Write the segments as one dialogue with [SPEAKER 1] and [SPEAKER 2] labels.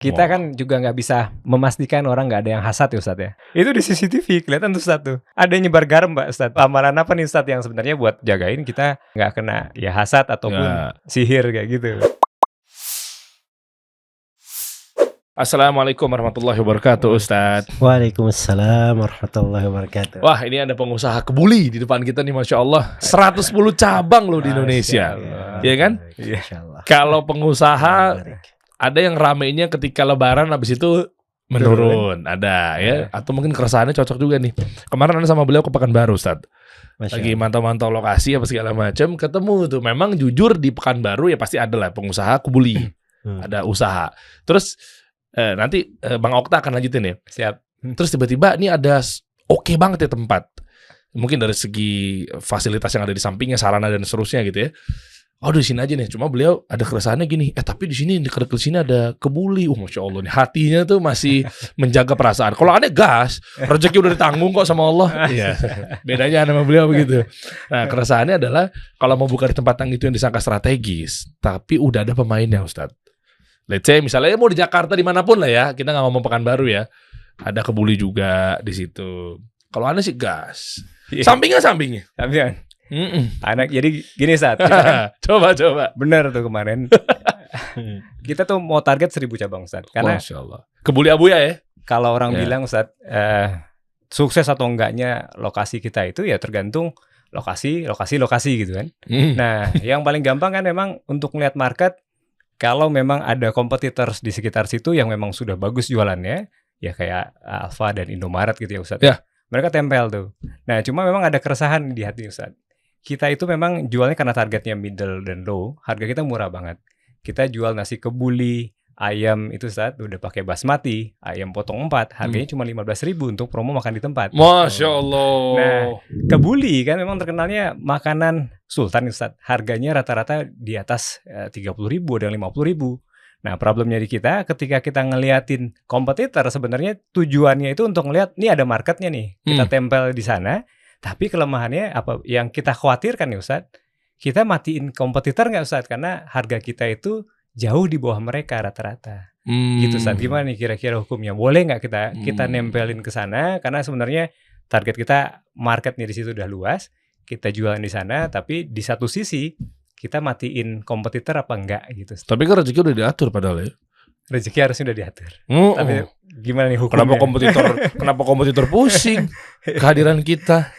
[SPEAKER 1] Kita kan juga nggak bisa memastikan orang nggak ada yang hasad ya Ustadz ya. Itu di CCTV kelihatan tuh Ustadz tuh. Ada yang nyebar garam Mbak Ustadz. Amalan apa nih Ustadz yang sebenarnya buat jagain kita nggak kena ya hasad ataupun sihir kayak gitu.
[SPEAKER 2] Assalamualaikum warahmatullahi wabarakatuh Ustadz.
[SPEAKER 3] Waalaikumsalam warahmatullahi wabarakatuh.
[SPEAKER 2] Wah, ini ada pengusaha kebuli di depan kita nih, Masya Allah. 110 cabang loh di Indonesia. Iya kan?
[SPEAKER 3] Insyaallah.
[SPEAKER 2] Kalau pengusaha ada yang ramenya ketika lebaran, habis itu menurun. Ada ya. Atau mungkin keresahannya cocok juga nih. Kemarin ada sama beliau ke Pekanbaru Ustadz. Lagi mantau-mantau lokasi apa segala macam, ketemu tuh. Memang jujur di Pekanbaru ya pasti ada lah pengusaha kebuli. Ada usaha. Terus nanti Bang Okta akan lanjutin ya.
[SPEAKER 1] Siap.
[SPEAKER 2] Terus tiba-tiba ini ada oke banget ya tempat. Mungkin dari segi fasilitas yang ada di sampingnya, sarana dan seterusnya gitu ya. Oh, di sini aja nih. Cuma beliau ada keresahannya gini. Tapi di sini dekat sini ada kebuli. Masya Allah nih. Hatinya tuh masih menjaga perasaan. Kalau aneh gas, rezeki udah ditanggung kok sama Allah. Iya. Bedanya sama beliau begitu. Nah, keresahannya adalah kalau mau buka di tempat yang itu yang disangka strategis, tapi udah ada pemainnya Ustadz. Let's say misalnya mau di Jakarta dimanapun lah ya, kita nggak ngomong Pekanbaru ya, ada kebuli juga di situ. Kalau aneh sih gas, sampingnya.
[SPEAKER 1] Anak jadi gini saat
[SPEAKER 2] coba.
[SPEAKER 1] Bener tuh kemarin kita tuh mau target 1000 cabang Ustaz. Karena
[SPEAKER 2] Masya Allah. Kebuli Abuya ya.
[SPEAKER 1] Kalau orang bilang Ustaz sukses atau enggaknya lokasi kita itu ya tergantung lokasi gitu kan. Nah yang paling gampang kan memang untuk melihat market. Kalau memang ada kompetitor di sekitar situ yang memang sudah bagus jualannya, ya kayak Alfa dan Indomaret gitu ya Ustadz.
[SPEAKER 2] Ya.
[SPEAKER 1] Mereka tempel tuh. Nah cuma memang ada keresahan di hati Ustadz. Kita itu memang jualnya karena targetnya middle dan low, harga kita murah banget. Kita jual nasi kebuli, ayam itu Ustadz udah pakai basmati, ayam potong 4, harganya cuma 15.000 untuk promo makan di tempat.
[SPEAKER 2] Masya Allah.
[SPEAKER 1] Nah kebuli kan memang terkenalnya makanan Sultan Ustadz, harganya rata-rata di atas 30.000 dan 50.000. Nah problemnya di kita ketika kita ngeliatin kompetitor sebenarnya tujuannya itu untuk ngeliat nih ada marketnya nih, kita tempel di sana. Tapi kelemahannya apa yang kita khawatirkan nih Ustadz, kita matiin kompetitor nggak Ustadz, karena harga kita itu jauh di bawah mereka rata-rata. Gitu Ustadz, gimana nih kira-kira hukumnya? Boleh nggak kita nempelin ke sana? Karena sebenarnya target kita marketnya di situ udah luas. Kita jualan di sana, tapi di satu sisi kita matiin kompetitor apa enggak gitu.
[SPEAKER 2] Tapi kan rezeki udah diatur padahal ya.
[SPEAKER 1] Rezeki harusnya udah diatur. Tapi gimana nih hukumnya?
[SPEAKER 2] Kenapa kompetitor pusing kehadiran kita?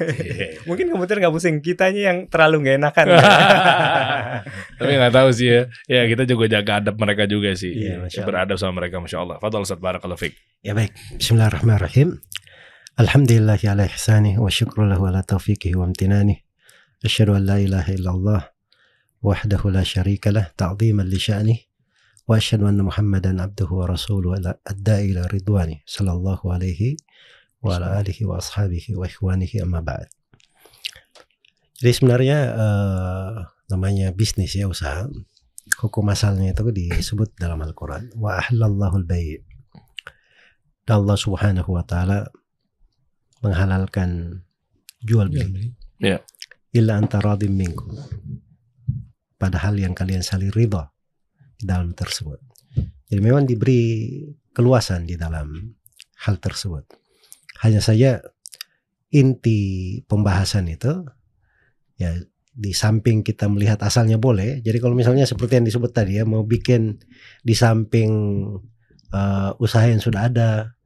[SPEAKER 1] Mungkin kompetitor nggak pusing, kitanya yang terlalu nggak enakan.
[SPEAKER 2] Tapi nggak tahu sih ya. Ya kita juga jaga adab mereka juga sih.
[SPEAKER 3] Iya,
[SPEAKER 2] Beradab sama mereka, Masya Allah. Fadhal Ustaz, barakallahu fiik.
[SPEAKER 3] Ya baik. Bismillahirrahmanirrahim. Alhamdulillahi ala ihsanih wa syukru lahu ala taufiqihi wa amtinanih. Asyhadu an la ilaha illallah wahdahu la syarika lah ta'ziman li sya'nih wa asyhadu anna Muhammadan abduhu wa rasuluhu ad-da'i ila ridwani sallallahu alaihi wa ala alihi wa ashabihi wa ikhwanihi amma ba'd. Jadi sebenarnya namanya bisnis ya, usaha. Hukum asalnya itu disebut dalam Al-Qur'an wa ahallallahu al-bai'. Allah Subhanahu wa taala menghalalkan jual beli.
[SPEAKER 2] Ya.
[SPEAKER 3] Illa antaradim minkum. Padahal yang kalian saling ridha di dalam tersebut. Jadi memang diberi keluasan di dalam hal tersebut. Hanya saja inti pembahasan itu ya di samping kita melihat asalnya boleh. Jadi kalau misalnya seperti yang disebut tadi ya, mau bikin di samping usaha yang sudah ada.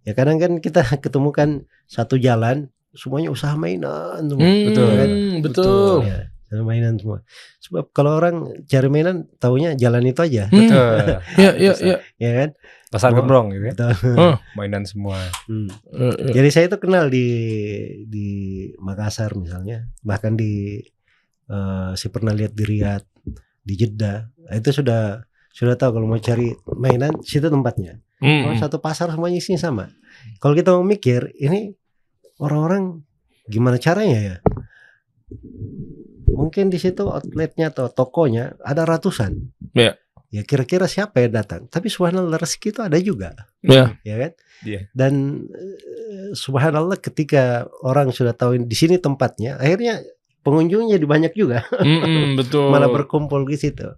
[SPEAKER 3] Ya kadang kan kita ketemukan satu jalan semuanya usaha mainan semua.
[SPEAKER 2] Betul.
[SPEAKER 3] Ya, mainan semua. Sebab kalau orang cari mainan taunya jalan itu aja.
[SPEAKER 1] Betul.
[SPEAKER 3] Ya kan?
[SPEAKER 1] Pasar Gembrong gitu ya. Mainan semua.
[SPEAKER 3] Jadi saya itu kenal di Makassar misalnya, bahkan saya pernah lihat di Riyadh, di Jeddah. Itu sudah tahu kalau mau cari mainan situ tempatnya. Kalau satu pasar semuanya isinya sama. Kalau kita mau mikir ini orang-orang gimana caranya ya? Mungkin di situ outletnya atau tokonya ada ratusan. Ya kira-kira siapa yang datang? Tapi subhanallah rezeki itu ada juga. Ya kan? Dan subhanallah ketika orang sudah tahu di sini tempatnya, akhirnya pengunjungnya jadi banyak juga.
[SPEAKER 2] Betul.
[SPEAKER 3] Malah berkumpul di situ.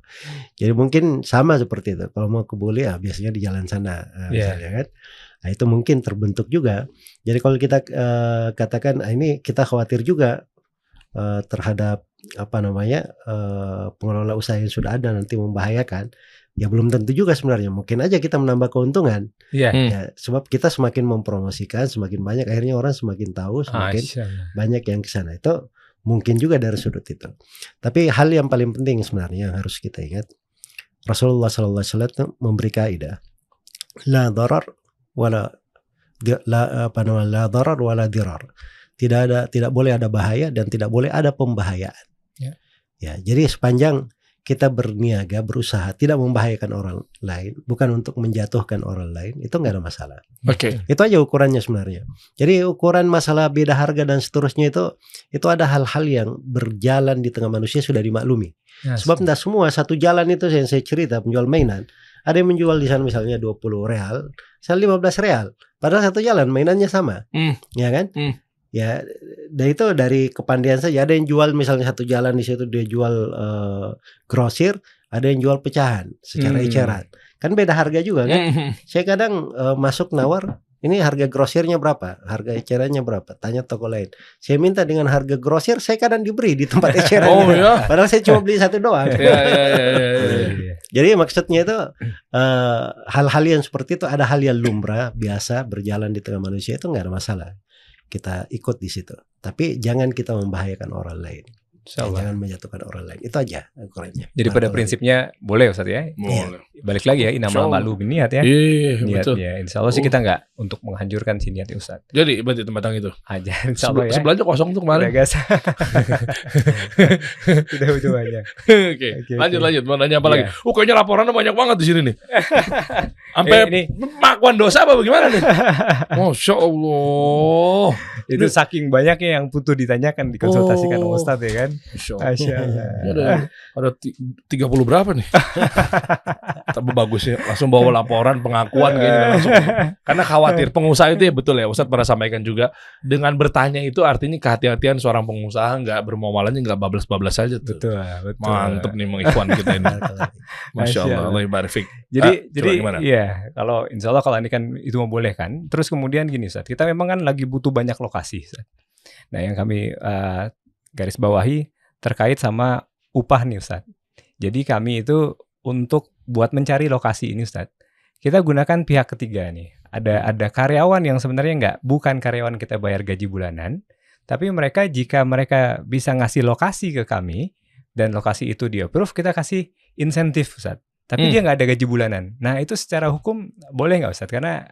[SPEAKER 3] Jadi mungkin sama seperti itu. Kalau mau ke Bali ya biasanya di jalan sana, misalnya kan. Nah, itu mungkin terbentuk juga. Jadi kalau kita katakan ini kita khawatir juga terhadap pengelola usaha yang sudah ada nanti membahayakan. Ya belum tentu juga sebenarnya. Mungkin aja kita menambah keuntungan. Ya, sebab kita semakin mempromosikan, semakin banyak akhirnya orang semakin tahu, semakin banyak yang ke sana. Itu mungkin juga dari sudut itu. Tapi hal yang paling penting sebenarnya yang harus kita ingat, Rasulullah SAW memberi kaidah, la darar wala dirar. Tidak boleh ada bahaya dan tidak boleh ada pembahayaan. Ya, jadi sepanjang kita berniaga, berusaha tidak membahayakan orang lain, bukan untuk menjatuhkan orang lain, itu nggak ada masalah. Itu aja ukurannya sebenarnya. Jadi ukuran masalah beda harga dan seterusnya itu ada hal-hal yang berjalan di tengah manusia sudah dimaklumi. Sebab tidak semua satu jalan itu yang saya cerita penjual mainan. Ada yang menjual di sana misalnya 20 real, misalnya 15 real. Padahal satu jalan mainannya sama, ya kan? Ya, dan itu dari kepandaian saja. Ada yang jual misalnya satu jalan di situ dia jual grosir, ada yang jual pecahan secara eceran. Kan beda harga juga kan. Saya kadang masuk nawar, ini harga grosirnya berapa, harga ecerannya berapa. Tanya toko lain. Saya minta dengan harga grosir, saya kadang diberi di tempat ecerannya. Padahal saya cuma beli satu doang. Jadi maksudnya itu hal-hal yang seperti itu, ada hal yang lumrah biasa berjalan di tengah manusia, itu nggak ada masalah. Kita ikut di situ, tapi jangan kita membahayakan orang lain. Jangan menjatuhkan orang lain. Itu aja ukurannya.
[SPEAKER 1] Jadi pada prinsipnya boleh Ustaz ya.
[SPEAKER 2] Boleh.
[SPEAKER 1] Balik lagi ya, innamal ma'lu binniat ya. Niatnya. Insyaallah sih kita nggak untuk menghancurkan si niat Ustaz.
[SPEAKER 2] Jadi berarti tempat yang itu
[SPEAKER 1] aja insyaallah ya.
[SPEAKER 2] Sebelahnya kosong tuh kemarin.
[SPEAKER 1] Udah gas. Udah banyak.
[SPEAKER 2] Oke. Lanjut. Mau nanya apa lagi? Kayaknya laporannya banyak banget di sini nih. Sampai pengakuan dosa apa bagaimana nih? Masya Allah.
[SPEAKER 1] Itu saking banyaknya yang butuh ditanyakan, dikonsultasikan sama Ustaz ya kan. Masya Allah.
[SPEAKER 2] Ada 30 berapa nih? Tapi bagus ya, langsung bawa laporan pengakuan kayaknya langsung. Karena khawatir pengusaha itu ya betul ya, Ustaz pernah sampaikan juga, dengan bertanya itu artinya kehati-hatian seorang pengusaha, nggak bermuamalahnya nggak bablas-bablas saja tuh. Betul. Mantep nih mengikhwan kita ini. Masya Allah, Allah barik.
[SPEAKER 1] Jadi iya, kalau insya Allah kalau ini kan itu membolehkan. Terus kemudian gini Ustaz, kita memang kan lagi butuh banyak lokasi Ustaz. Nah yang kami garis bawahi terkait sama upah nih Ustaz. Jadi kami itu untuk buat mencari lokasi ini Ustaz, kita gunakan pihak ketiga nih. Ada karyawan yang sebenarnya bukan karyawan kita bayar gaji bulanan, tapi jika mereka bisa ngasih lokasi ke kami dan lokasi itu di approve, kita kasih insentif Ustaz. Tapi dia nggak ada gaji bulanan. Nah itu secara hukum boleh nggak Ustaz? Karena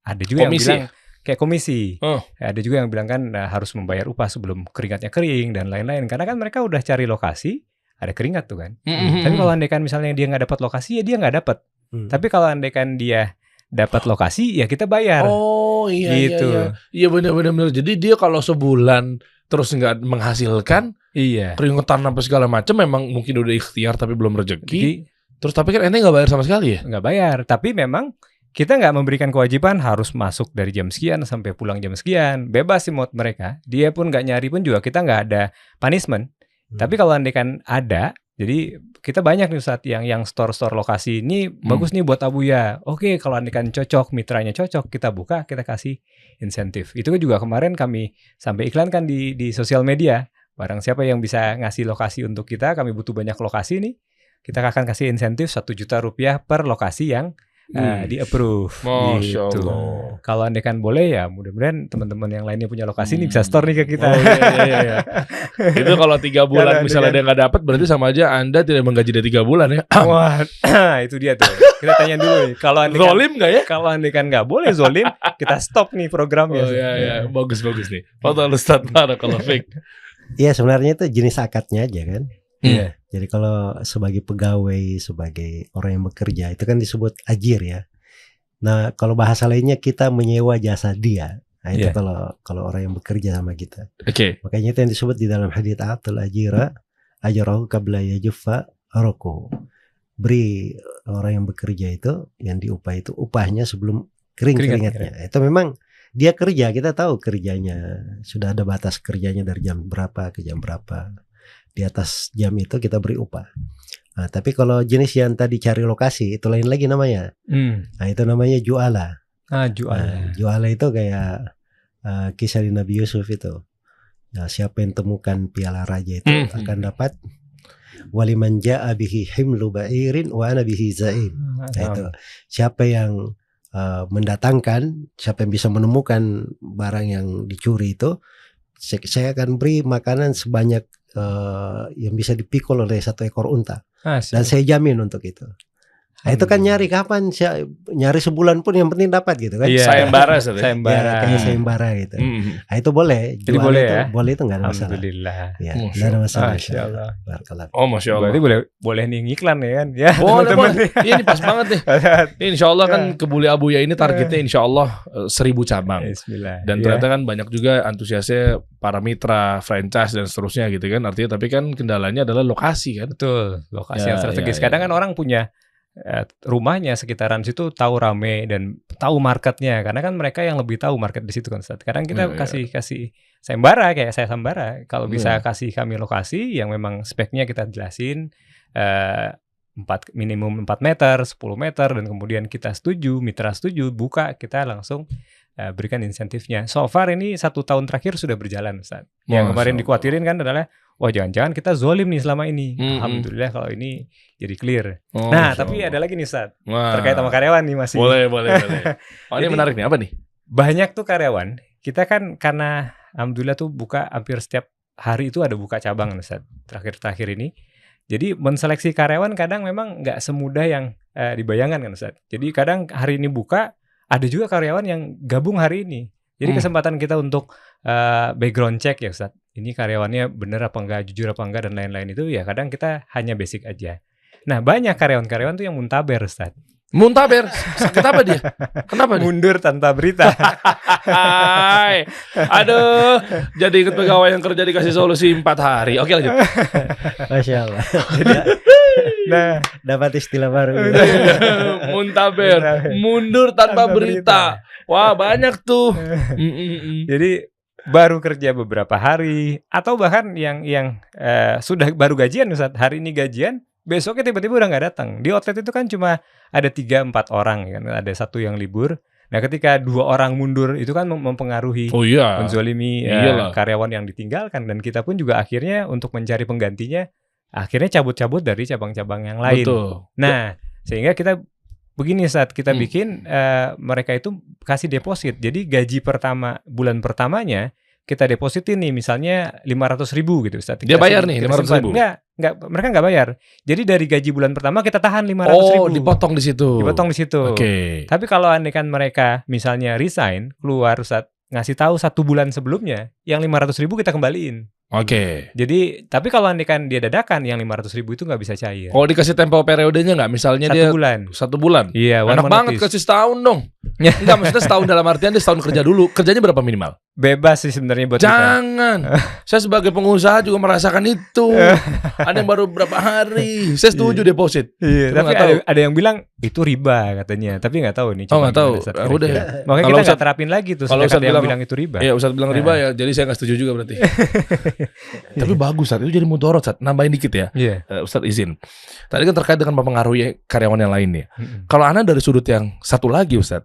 [SPEAKER 1] ada juga yang bilang kayak komisi. Ada juga yang bilang kan harus membayar upah sebelum keringatnya kering dan lain-lain. Karena kan mereka udah cari lokasi, ada keringat tuh kan. Tapi kalau andaikan misalnya dia nggak dapat lokasi, ya dia nggak dapat. Tapi kalau andaikan dia dapat lokasi, ya kita bayar.
[SPEAKER 2] Iya benar. Jadi dia kalau sebulan terus nggak menghasilkan, keringetan apa segala macam, memang mungkin udah ikhtiar tapi belum rezeki. Terus tapi kan ente nggak bayar sama sekali ya?
[SPEAKER 1] Nggak bayar. Tapi memang kita nggak memberikan kewajiban harus masuk dari jam sekian sampai pulang jam sekian. Bebas sih mood mereka. Dia pun nggak nyari pun juga kita nggak ada punishment. Tapi kalau andaikan ada, jadi kita banyak nih Ustaz yang store lokasi ini bagus nih buat Abuya. Oke, kalau andaikan cocok, mitranya cocok, kita buka, kita kasih insentif. Itu juga kemarin kami sampai iklankan di sosial media. Barang siapa yang bisa ngasih lokasi untuk kita, kami butuh banyak lokasi nih. Kita akan kasih insentif 1 juta rupiah per lokasi yang di-approve.
[SPEAKER 2] Masya
[SPEAKER 1] gitu.
[SPEAKER 2] Allah.
[SPEAKER 1] Kalau andaikan boleh ya mudah-mudahan teman-teman yang lainnya punya lokasi ini bisa store nih ke kita.
[SPEAKER 2] Iya. Itu kalau 3 bulan misalnya dia nggak dapat, berarti sama aja Anda tidak menggaji dia 3 bulan ya.
[SPEAKER 1] Wah, itu dia tuh. Kita tanya dulu nih. Kalau andaikan
[SPEAKER 2] zolim nggak ya?
[SPEAKER 1] Kalau andaikan nggak boleh zolim, kita stop nih programnya.
[SPEAKER 2] Iya. Bagus nih. Fadhal Ustaz, barakallahu fiik.
[SPEAKER 3] Iya sebenarnya itu jenis akadnya aja kan.
[SPEAKER 2] Iya.
[SPEAKER 3] Jadi kalau sebagai pegawai, sebagai orang yang bekerja itu kan disebut ajir ya. Nah kalau bahasa lainnya kita menyewa jasa dia. Nah itu kalau orang yang bekerja sama kita. Makanya itu yang disebut di dalam hadits atul ajira ajrahu qabla yajuffa araqu. Beri orang yang bekerja itu, yang diupah itu upahnya sebelum keringatnya. Itu memang dia kerja, kita tahu kerjanya, sudah ada batas kerjanya dari jam berapa ke jam berapa. Di atas jam itu kita beri upah. Nah, tapi kalau jenis yang tadi cari lokasi itu lain lagi namanya. Nah, itu namanya juala.
[SPEAKER 1] Juala.
[SPEAKER 3] Nah, juala itu kayak kisah di Nabi Yusuf itu. Nah, siapa yang temukan piala raja itu akan dapat waliman ja'a bihi himlu ba'irin wa ana bihi za'im. Nah, itu siapa yang mendatangkan, siapa yang bisa menemukan barang yang dicuri itu, saya akan beri makanan sebanyak yang bisa dipikul oleh 1 ekor unta. Dan saya jamin untuk itu. Nah, itu kan nyari kapan, nyari sebulan pun yang penting dapat gitu kan.
[SPEAKER 2] Sayembara.
[SPEAKER 3] Ya, kayak sayembara gitu. Nah, itu boleh.
[SPEAKER 1] Jadi boleh
[SPEAKER 3] itu,
[SPEAKER 1] ya?
[SPEAKER 3] Boleh, itu nggak ada masalah.
[SPEAKER 1] Alhamdulillah.
[SPEAKER 3] Ya, nggak ada masalah.
[SPEAKER 1] Masya Allah.
[SPEAKER 2] Oh, Masya Allah.
[SPEAKER 1] Berarti boleh nih ngiklan ya kan? Ya,
[SPEAKER 2] Boleh. Ini pas banget nih. Insya Allah kan Kebuli Abuya ini targetnya Insya Allah 1.000 cabang.
[SPEAKER 1] Bismillah.
[SPEAKER 2] Dan ternyata kan banyak juga antusiasnya para mitra, franchise dan seterusnya gitu kan. Artinya tapi kan kendalanya adalah lokasi kan.
[SPEAKER 1] Betul, lokasi
[SPEAKER 2] Ya,
[SPEAKER 1] yang strategis.
[SPEAKER 2] ya,
[SPEAKER 1] Kadang kan orang punya rumahnya sekitaran situ tahu rame dan tahu marketnya, karena kan mereka yang lebih tahu market di situ kan Ustaz. Kadang kita kasih sayembara, kayak saya sayembara, kalau bisa kasih kami lokasi yang memang speknya kita jelasin, minimum 4 meter, 10 meter, dan kemudian kita setuju, mitra setuju, buka, kita langsung berikan insentifnya. So far ini 1 tahun terakhir sudah berjalan Ustaz. Yang kemarin dikhawatirin kan adalah wah jangan-jangan kita zolim nih selama ini. Alhamdulillah kalau ini jadi clear. Nah tapi ada lagi nih Ustaz, terkait sama karyawan nih masih.
[SPEAKER 2] Boleh. Oh ini menarik nih, apa nih?
[SPEAKER 1] Banyak tuh karyawan, kita kan karena Alhamdulillah tuh buka hampir setiap hari itu ada buka cabang Ustaz, terakhir ini. Jadi menseleksi karyawan kadang memang nggak semudah yang dibayangkan kan Ustaz. Jadi kadang hari ini buka, ada juga karyawan yang gabung hari ini. Jadi kesempatan kita untuk background check ya Ustaz. Ini karyawannya bener apa enggak, jujur apa enggak, dan lain-lain itu ya kadang kita hanya basic aja. Nah banyak karyawan-karyawan tuh yang muntaber Ustaz.
[SPEAKER 2] Muntaber? Sakit apa dia? Kenapa dia?
[SPEAKER 1] Mundur tanpa berita.
[SPEAKER 2] Aduh, jadi ikut pegawai yang kerja dikasih solusi 4 hari. Oke lanjut.
[SPEAKER 3] Masya Allah.
[SPEAKER 1] Nah,
[SPEAKER 3] dapat istilah baru.
[SPEAKER 2] Muntaber, mundur tanpa berita. Wah banyak tuh.
[SPEAKER 1] Jadi baru kerja beberapa hari, atau bahkan yang sudah baru gajian Ustaz, hari ini gajian, besoknya tiba-tiba udah nggak datang. Di outlet itu kan cuma ada 3-4 orang kan, ada 1 yang libur. Nah ketika 2 orang mundur itu kan mempengaruhi, menzolimi karyawan yang ditinggalkan, dan kita pun juga akhirnya untuk mencari penggantinya akhirnya cabut-cabut dari cabang-cabang yang lain.
[SPEAKER 2] Betul.
[SPEAKER 1] Nah sehingga kita begini saat kita bikin mereka itu kasih deposit. Jadi gaji pertama, bulan pertamanya kita depositin nih misalnya 500.000 gitu Ustaz.
[SPEAKER 2] Dia bayar nih 500.000?
[SPEAKER 1] Enggak, mereka nggak bayar. Jadi dari gaji bulan pertama kita tahan 500.000.
[SPEAKER 2] Oh, dipotong di situ.
[SPEAKER 1] Oke. Tapi kalau andai kan mereka misalnya resign, keluar Ustaz, ngasih tahu 1 bulan sebelumnya, yang 500.000 kita kembaliin.
[SPEAKER 2] Oke.
[SPEAKER 1] Jadi, tapi kalau andai kan dia dadakan, yang 500.000 itu nggak bisa cair.
[SPEAKER 2] Oh, dikasih tempo periodenya nggak? Misalnya
[SPEAKER 1] 1
[SPEAKER 2] dia
[SPEAKER 1] bulan.
[SPEAKER 2] 1 bulan.
[SPEAKER 1] Iya,
[SPEAKER 2] enak banget kasih setahun dong. Enggak, maksudnya setahun dalam artian dia setahun kerja dulu. Kerjanya berapa minimal?
[SPEAKER 1] Bebas sih sebenarnya buat
[SPEAKER 2] Jangan. Saya sebagai pengusaha juga merasakan itu. Ada yang baru berapa hari. Saya setuju deposit.
[SPEAKER 1] Iya, tapi ada yang bilang itu riba katanya. Tapi nggak tahu nih.
[SPEAKER 2] Oh nggak tahu. Udah.
[SPEAKER 1] Makanya kita nggak terapin lagi tuh. Kalau Ustaz bilang itu riba.
[SPEAKER 2] Iya, Ustaz bilang riba ya. Jadi saya nggak setuju juga berarti. Tapi bagus Ustaz. Itu jadi mudorot Ustaz. Nambahin dikit ya. Ustaz izin. Tadi kan terkait dengan mempengaruhi karyawan yang lainnya. Kalau Anda dari sudut yang satu lagi Ustaz.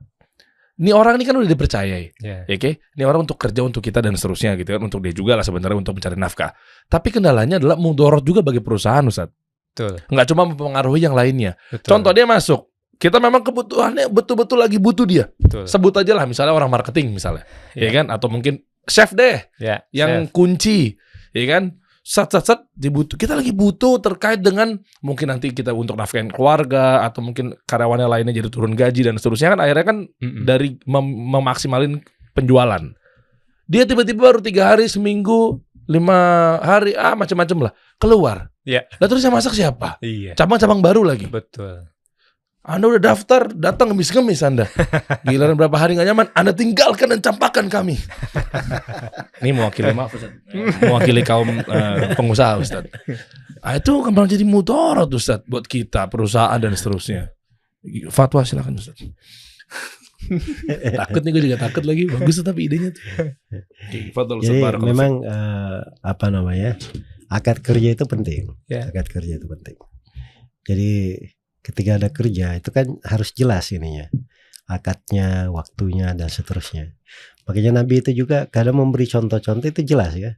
[SPEAKER 2] Ini orang ini kan udah dipercayai, ya oke? Ini orang untuk kerja untuk kita dan seterusnya gitu kan, untuk dia juga lah sebenarnya untuk mencari nafkah. Tapi kendalanya adalah mudorot juga bagi perusahaan Ustaz.
[SPEAKER 1] Betul.
[SPEAKER 2] Nggak cuma mempengaruhi yang lainnya.
[SPEAKER 1] Betul.
[SPEAKER 2] Contoh dia masuk, kita memang kebutuhannya betul-betul lagi butuh dia.
[SPEAKER 1] Betul.
[SPEAKER 2] Sebut aja lah misalnya orang marketing misalnya, ya kan? Atau mungkin chef deh, yang kunci, ya kan? Sat dibutuh. Kita lagi butuh terkait dengan mungkin nanti kita untuk nafkahin keluarga atau mungkin karyawannya lainnya jadi turun gaji dan seterusnya kan akhirnya kan dari memaksimalin penjualan. Dia tiba-tiba baru 3 hari, seminggu, 5 hari, macam-macam lah keluar.
[SPEAKER 1] Iya.
[SPEAKER 2] Lah terus yang masak siapa?
[SPEAKER 1] Iya.
[SPEAKER 2] Cabang-cabang baru lagi.
[SPEAKER 1] Betul.
[SPEAKER 2] Anda udah daftar, datang ngemis-ngemis Anda. Giliran berapa hari gak nyaman, Anda tinggalkan dan campakkan kami. Ini mewakili, maaf Ustaz, mewakili kaum pengusaha Ustaz. Itu kembali jadi mudarat Ustaz buat kita, perusahaan dan seterusnya. Fatwa silakan Ustaz. Takut nih, gue juga takut lagi. Bagus tuh tapi idenya tuh. Fadol,
[SPEAKER 3] Jadi
[SPEAKER 2] Ustaz, barakallahu
[SPEAKER 3] memang apa namanya, akad kerja itu penting.
[SPEAKER 1] Ya.
[SPEAKER 3] Akad kerja itu penting. Jadi ketika ada kerja itu kan harus jelas ininya, akadnya, waktunya dan seterusnya. Makanya Nabi itu juga kadang memberi contoh-contoh itu jelas ya.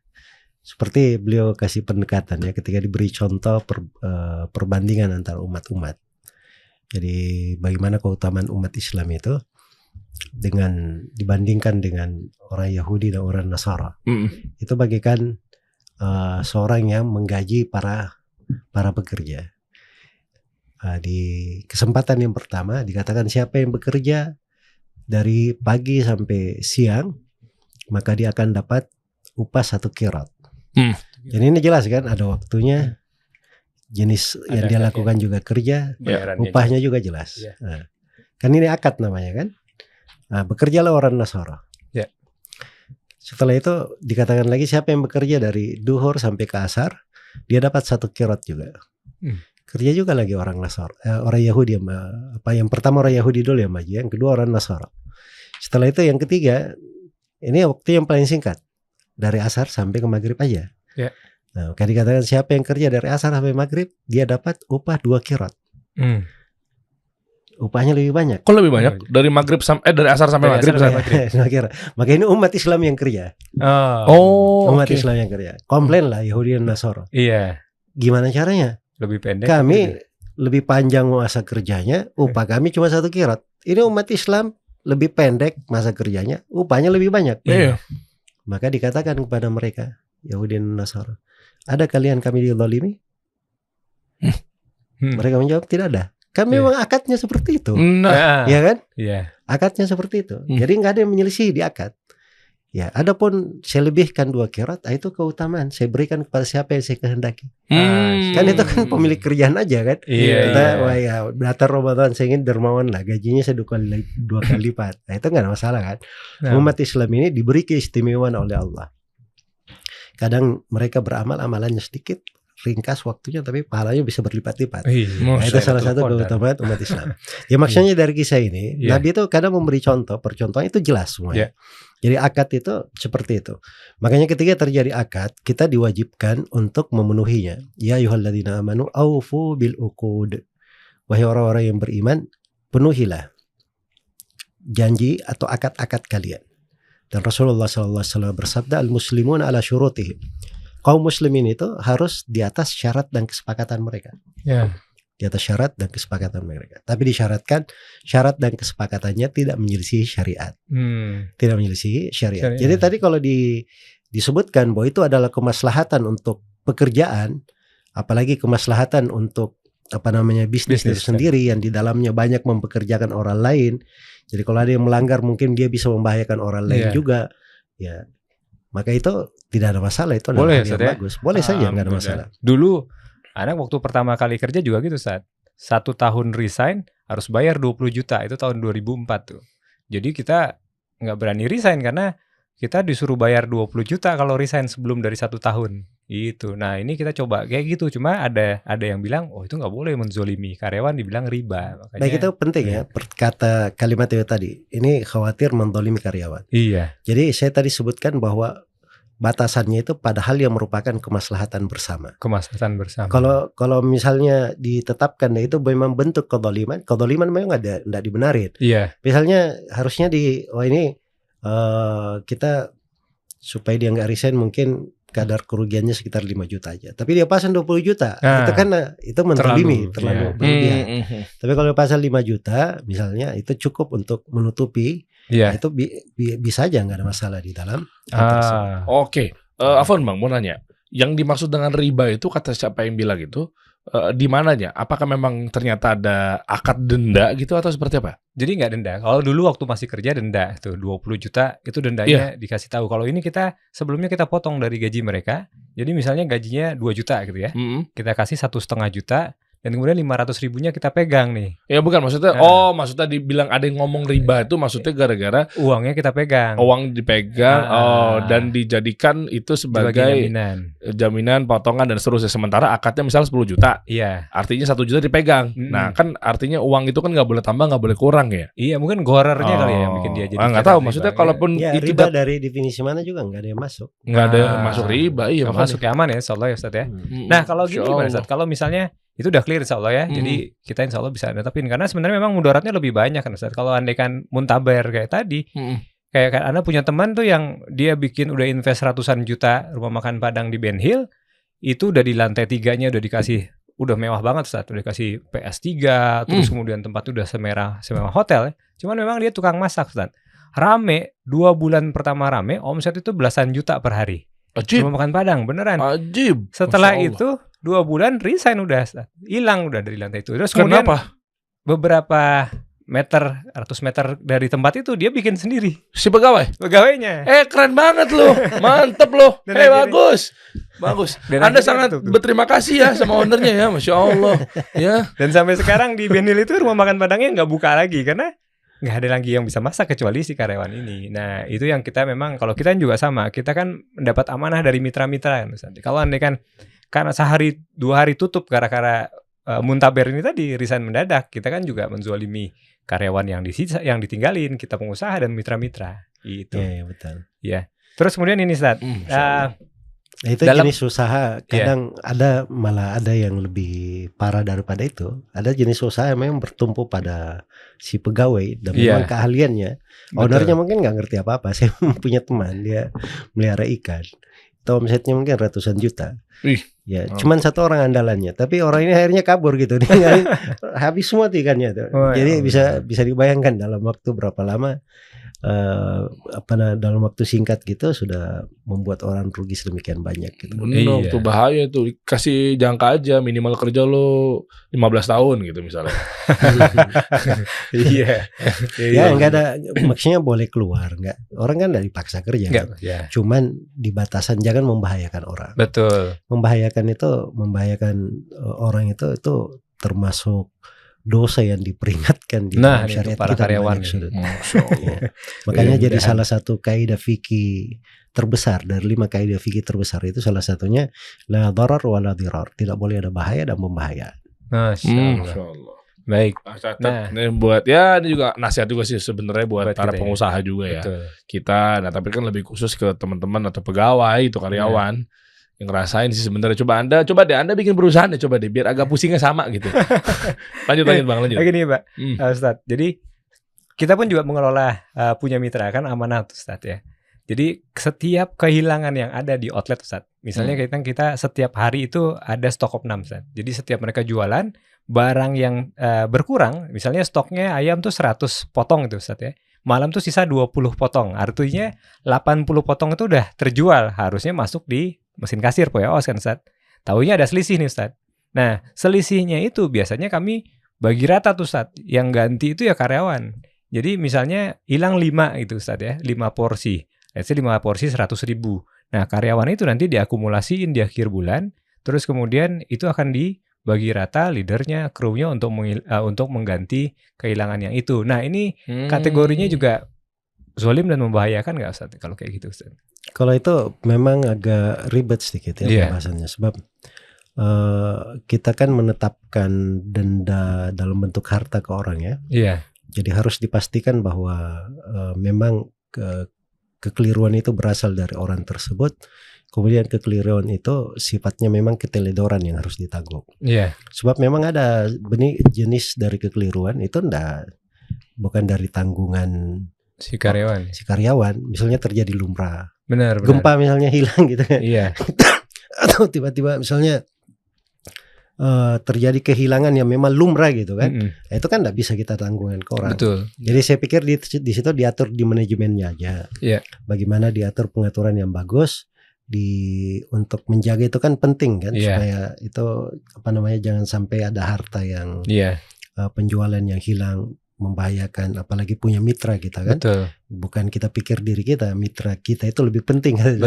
[SPEAKER 3] Seperti beliau kasih pendekatan ya ketika diberi contoh perbandingan antara umat-umat. Jadi bagaimana keutamaan umat Islam itu dibandingkan dengan orang Yahudi dan orang Nasara. Itu bagikan seorang yang menggaji para pekerja. Di kesempatan yang pertama dikatakan siapa yang bekerja dari pagi sampai siang maka dia akan dapat upah 1 qirat. Jadi ini jelas kan, ada waktunya, jenis yang dia lakukan juga kerja, upahnya juga jelas.
[SPEAKER 1] Ya.
[SPEAKER 3] Nah, kan ini akad namanya kan. Nah, bekerjalah orang Nasara.
[SPEAKER 1] Ya.
[SPEAKER 3] Setelah itu dikatakan lagi siapa yang bekerja dari duhur sampai ke asar, dia dapat 1 qirat juga. Kerja juga lagi orang Nasara, orang Yahudi yang pertama orang Yahudi dulu yang maju, yang kedua orang Nasara. Setelah itu yang ketiga, ini waktu yang paling singkat. Dari asar sampai ke maghrib aja.
[SPEAKER 1] Ya.
[SPEAKER 3] Nah, kan dikatakan siapa yang kerja dari asar sampai maghrib, dia dapat upah 2 qirat. Upahnya lebih banyak.
[SPEAKER 2] Kok lebih banyak? Dari maghrib dari asar sampai maghrib.
[SPEAKER 3] Maka ini umat Islam yang kerja. Umat Islam yang kerja. Komplain lah Yahudi dan Nasara.
[SPEAKER 1] Iya.
[SPEAKER 3] Gimana caranya?
[SPEAKER 1] Lebih pendek.
[SPEAKER 3] Kami lebih panjang masa kerjanya, upah kami cuma 1 qirat. Ini umat Islam lebih pendek masa kerjanya, upahnya lebih banyak.
[SPEAKER 2] Iya.
[SPEAKER 3] Maka dikatakan kepada mereka, Yahudi dan Nasara, ada kalian kami dizalimi? Mereka menjawab tidak ada. Kami memang akadnya seperti itu.
[SPEAKER 2] Nah,
[SPEAKER 3] Ya kan?
[SPEAKER 1] Iya.
[SPEAKER 3] Akadnya seperti itu. Jadi nggak ada yang menyelisih di akad. Ya, adapun saya lebihkan 2 qirat, itu keutamaan. Saya berikan kepada siapa yang saya kehendaki. Kan itu kan pemilik kerjaan aja kan.
[SPEAKER 1] Iya.
[SPEAKER 3] Kita wah ya datang Ramadan saya ingin dermawan lah, gajinya saya 2 kali lipat. Nah, itu nggak ada masalah kan. Umat Islam ini diberi keistimewaan oleh Allah. Kadang mereka beramal amalannya sedikit, ringkas waktunya, tapi pahalanya bisa berlipat-lipat. Nah, itu salah satu keutamaan umat Islam. Ya maksudnya dari kisah ini, Nabi itu kadang memberi contoh, percontohan itu jelas semuanya. Jadi akad itu seperti itu. Makanya ketika terjadi akad, kita diwajibkan untuk memenuhinya. Ya ayyuhalladzina amanu aufu bil uqud. Wahai orang-orang yang beriman, penuhilah janji atau akad-akad kalian. Dan Rasulullah SAW bersabda, al-muslimun ala syurutihim. Kaum muslimin itu harus di atas syarat dan kesepakatan mereka. Di atas syarat dan kesepakatan mereka. Tapi disyaratkan syarat dan kesepakatannya tidak menyelisihi syariat. Tidak menyelisihi syariat. Jadi tadi kalau disebutkan bahwa itu adalah kemaslahatan untuk pekerjaan, apalagi kemaslahatan untuk bisnis itu sendiri yang di dalamnya banyak mempekerjakan orang lain. Jadi kalau ada yang melanggar mungkin dia bisa membahayakan orang lain juga. Ya, maka itu tidak ada masalah, itu adalah hal yang bagus. Boleh saja, nggak ada masalah.
[SPEAKER 1] Dulu anak waktu pertama kali kerja juga gitu, 1 tahun resign harus bayar 20 juta, itu tahun 2004 tuh. Jadi kita nggak berani resign karena kita disuruh bayar 20 juta kalau resign sebelum dari 1 tahun. Gitu. Nah ini kita coba kayak gitu, cuma ada yang bilang, oh itu nggak boleh menzolimi karyawan, dibilang riba. Makanya,
[SPEAKER 3] nah itu penting ya, kata kalimat itu tadi. Ini khawatir menzolimi karyawan.
[SPEAKER 1] Iya.
[SPEAKER 3] Jadi saya tadi sebutkan bahwa batasannya itu pada hal yang merupakan kemaslahatan bersama.
[SPEAKER 1] Kemaslahatan bersama.
[SPEAKER 3] Kalau misalnya ditetapkan itu memang bentuk kezaliman memang enggak dibenarin.
[SPEAKER 1] Iya.
[SPEAKER 3] Misalnya harusnya kita supaya dia nggak resign mungkin kadar kerugiannya sekitar 5 juta aja. Tapi dia pasang 20 juta. Itu kan itu menzalimi, terlalu berlebihan. Tapi kalau pasang 5 juta misalnya itu cukup untuk menutupi. Itu bisa aja, nggak ada masalah di dalam.
[SPEAKER 2] Oke. Afwan Bang, mau nanya. Yang dimaksud dengan riba itu kata siapa yang bilang itu? Di mananya? Apakah memang ternyata ada akad denda gitu atau seperti apa?
[SPEAKER 1] Jadi nggak denda. Kalau dulu waktu masih kerja denda tuh 20 juta itu dendanya dikasih tahu. Kalau ini kita sebelumnya kita potong dari gaji mereka. Jadi misalnya gajinya 2 juta gitu ya. Kita kasih 1,5 juta dan kemudian 500 ribunya kita pegang nih.
[SPEAKER 2] Ya bukan maksudnya.
[SPEAKER 1] Nah.
[SPEAKER 2] Maksudnya dibilang ada yang ngomong riba itu maksudnya gara-gara
[SPEAKER 1] Uangnya kita pegang.
[SPEAKER 2] uang dipegang, dan
[SPEAKER 1] Ah.
[SPEAKER 2] dijadikan itu
[SPEAKER 1] sebagai
[SPEAKER 2] sebagai jaminan, potongan dan seterusnya. Sementara akadnya misal 10 juta,
[SPEAKER 1] Iya.
[SPEAKER 2] artinya 1 juta dipegang. Nah kan artinya uang itu kan nggak boleh tambah, nggak boleh kurang ya.
[SPEAKER 1] Iya, mungkin gorernya kali ya yang bikin dia jadi.
[SPEAKER 2] Nggak tahu. Maksudnya kalaupun
[SPEAKER 3] Ya
[SPEAKER 2] itu
[SPEAKER 3] riba dari definisi mana juga nggak ada yang masuk.
[SPEAKER 2] nggak ada masuk riba, iya
[SPEAKER 1] Nggak
[SPEAKER 2] makanya.
[SPEAKER 1] masuk, aman ya, insyaallah ya Ustaz ya.
[SPEAKER 2] Mm-mm.
[SPEAKER 1] Nah, kalau gini
[SPEAKER 2] Insya
[SPEAKER 1] gimana
[SPEAKER 2] Allah.
[SPEAKER 1] Ustaz? Kalau misalnya itu udah clear insyaallah ya. Jadi kita insyaallah bisa netepin karena sebenarnya memang mudaratnya lebih banyak kan Ustaz. Kalau andaikan muntaber kayak tadi,
[SPEAKER 2] Mm-mm.
[SPEAKER 1] kayak kan Anda punya teman tuh yang dia bikin udah invest ratusan juta rumah makan Padang di Ben Hill, itu udah di lantai 3-nya udah dikasih, udah mewah banget Ustaz, udah dikasih PS3, terus kemudian tempatnya udah semewah hotel ya. Cuman memang dia tukang masak Ustaz. Rame, 2 bulan pertama rame, omset itu belasan juta per hari.
[SPEAKER 2] Ajib,
[SPEAKER 1] Rumah makan Padang, beneran.
[SPEAKER 2] ajib.
[SPEAKER 1] Setelah
[SPEAKER 2] Masya Allah.
[SPEAKER 1] itu 2 bulan resign udah, Ustaz. Hilang udah dari lantai itu. Terus kemudian
[SPEAKER 2] Kenapa?
[SPEAKER 1] beberapa meter, ratus meter dari tempat itu dia bikin sendiri
[SPEAKER 2] Si pegawai?
[SPEAKER 1] pegawainya.
[SPEAKER 2] Keren banget loh, mantep loh.
[SPEAKER 1] Dan akhirnya-
[SPEAKER 2] bagus.
[SPEAKER 1] Dan
[SPEAKER 2] Anda
[SPEAKER 1] akhirnya
[SPEAKER 2] sangat
[SPEAKER 1] tutup tuh.
[SPEAKER 2] berterima kasih ya sama ownernya ya, Masya Allah. Ya,
[SPEAKER 1] Dan sampai sekarang di Ben Hill itu rumah makan Padangnya nggak buka lagi karena nggak ada lagi yang bisa masak kecuali si karyawan ini. Nah itu yang kita memang, kalau kita juga sama, kita kan mendapat amanah dari mitra-mitra kan Ustaz. Kalau andai kan karena sehari 2 hari tutup gara-gara muntaber ini tadi, resign mendadak, kita kan juga menzolimi karyawan yang disisa, yang ditinggalin, kita pengusaha dan mitra-mitra gitu.
[SPEAKER 3] Iya, betul.
[SPEAKER 1] Terus kemudian ini Ustaz,
[SPEAKER 2] Masya Allah.
[SPEAKER 3] Nah, itu
[SPEAKER 1] Dalam-
[SPEAKER 3] jenis usaha kadang malah ada yang lebih parah daripada itu. Ada jenis usaha yang memang bertumpu pada si pegawai dan
[SPEAKER 1] Iya.
[SPEAKER 3] memang keahliannya.
[SPEAKER 1] Betul.
[SPEAKER 3] Ownernya mungkin nggak ngerti apa-apa. Saya punya teman, dia melihara ikan. Itu omsetnya mungkin ratusan juta.
[SPEAKER 2] Ih.
[SPEAKER 3] Ya, cuman satu orang andalannya. Tapi orang ini akhirnya kabur gitu. Dia habis semua tuh ikannya tuh.
[SPEAKER 1] Oh, ya
[SPEAKER 3] Jadi
[SPEAKER 1] Allah.
[SPEAKER 3] bisa dibayangkan dalam waktu berapa lama, dalam waktu singkat gitu sudah membuat orang rugi sedemikian banyak gitu.
[SPEAKER 2] Bener,
[SPEAKER 1] Iya.
[SPEAKER 2] tuh bahaya tuh. Kasih jangka aja minimal kerja lo 15 tahun gitu misalnya.
[SPEAKER 1] Iya.
[SPEAKER 3] Ya nggak ada, maksudnya boleh keluar, nggak, orang kan nggak dipaksa kerja.
[SPEAKER 1] Enggak, ya.
[SPEAKER 3] Cuman di batasan, jangan membahayakan orang.
[SPEAKER 1] Betul.
[SPEAKER 3] Membahayakan orang itu termasuk dosa yang diperingatkan di
[SPEAKER 1] Nah,
[SPEAKER 3] dalam
[SPEAKER 1] ini
[SPEAKER 3] syariat
[SPEAKER 1] untuk para
[SPEAKER 3] kita di
[SPEAKER 1] karyawan
[SPEAKER 3] banyak
[SPEAKER 1] nih.
[SPEAKER 3] sudut.
[SPEAKER 2] Masya Allah.
[SPEAKER 3] Ya. Makanya
[SPEAKER 1] Iya,
[SPEAKER 3] jadi
[SPEAKER 1] mudahan.
[SPEAKER 3] salah satu kaidah fikih terbesar dari 5 kaidah fikih terbesar itu salah satunya la darar wa la dirar. Tidak boleh ada bahaya dan membahayakan.
[SPEAKER 1] Masya Allah.
[SPEAKER 2] Masya Allah.
[SPEAKER 1] Baik.
[SPEAKER 2] Nah, ini buat ya, ini juga nasihat juga sih sebenarnya buat
[SPEAKER 1] Buat
[SPEAKER 2] para
[SPEAKER 1] kita ya.
[SPEAKER 2] pengusaha juga ya.
[SPEAKER 1] Betul.
[SPEAKER 2] Kita, nah tapi kan lebih khusus ke teman-teman atau pegawai itu karyawan yang ngerasain sih sebenarnya. Coba deh Anda bikin perusahaan deh, coba deh biar agak pusingnya sama gitu. lanjut Bang, lanjut.
[SPEAKER 1] Lagi nih Pak,
[SPEAKER 2] Hmm.
[SPEAKER 1] Ustadz. Jadi kita pun juga mengelola punya mitra kan, amanah Ustadz ya. Jadi setiap kehilangan yang ada di outlet Ustadz, misalnya kita setiap hari itu ada stok opnam Ustadz. Jadi setiap mereka jualan barang yang berkurang, misalnya stoknya ayam tuh 100 potong itu Ustadz ya. Malam tuh sisa 20 potong. Artinya 80 potong itu udah terjual, harusnya masuk di mesin kasir POS kan Ustadz. Taunya ada selisih nih Ustadz. Nah, selisihnya itu biasanya kami bagi rata tuh Ustadz. Yang ganti itu ya karyawan. Jadi misalnya hilang 5 gitu Ustadz ya, 5 porsi. Let's say 5 porsi 100.000. Nah, karyawan itu nanti diakumulasiin di akhir bulan, terus kemudian itu akan dibagi rata leadernya, krunya untuk mengganti kehilangan yang itu. Nah, ini kategorinya juga zolim dan membahayakan nggak Ustadz kalau kayak gitu Ustadz?
[SPEAKER 3] Kalau itu memang agak ribet sedikit ya
[SPEAKER 1] Iya.
[SPEAKER 3] pembahasannya, sebab kita kan menetapkan denda dalam bentuk harta ke orang ya.
[SPEAKER 1] Iya.
[SPEAKER 3] Jadi harus dipastikan bahwa memang kekeliruan itu berasal dari orang tersebut. Kemudian kekeliruan itu sifatnya memang keteledoran yang harus ditanggung.
[SPEAKER 1] Iya.
[SPEAKER 3] Sebab memang ada jenis dari kekeliruan itu bukan dari tanggungan
[SPEAKER 1] Si karyawan.
[SPEAKER 3] si karyawan. Misalnya terjadi lumrah,
[SPEAKER 1] Benar.
[SPEAKER 3] gempa misalnya hilang gitu kan.
[SPEAKER 1] Iya.
[SPEAKER 3] Atau tiba-tiba misalnya terjadi kehilangan yang memang lumrah gitu kan.
[SPEAKER 1] Mm-mm.
[SPEAKER 3] Itu kan tidak bisa kita tanggungan ke orang.
[SPEAKER 1] Betul.
[SPEAKER 3] Jadi saya pikir di situ diatur di manajemennya aja.
[SPEAKER 1] Iya.
[SPEAKER 3] Bagaimana diatur pengaturan yang bagus untuk menjaga itu kan penting kan,
[SPEAKER 1] Iya.
[SPEAKER 3] supaya itu jangan sampai ada harta yang
[SPEAKER 1] Iya.
[SPEAKER 3] penjualan yang hilang membahayakan, apalagi punya mitra kita kan.
[SPEAKER 1] Betul.
[SPEAKER 3] Bukan kita pikir diri kita, mitra kita itu lebih penting dari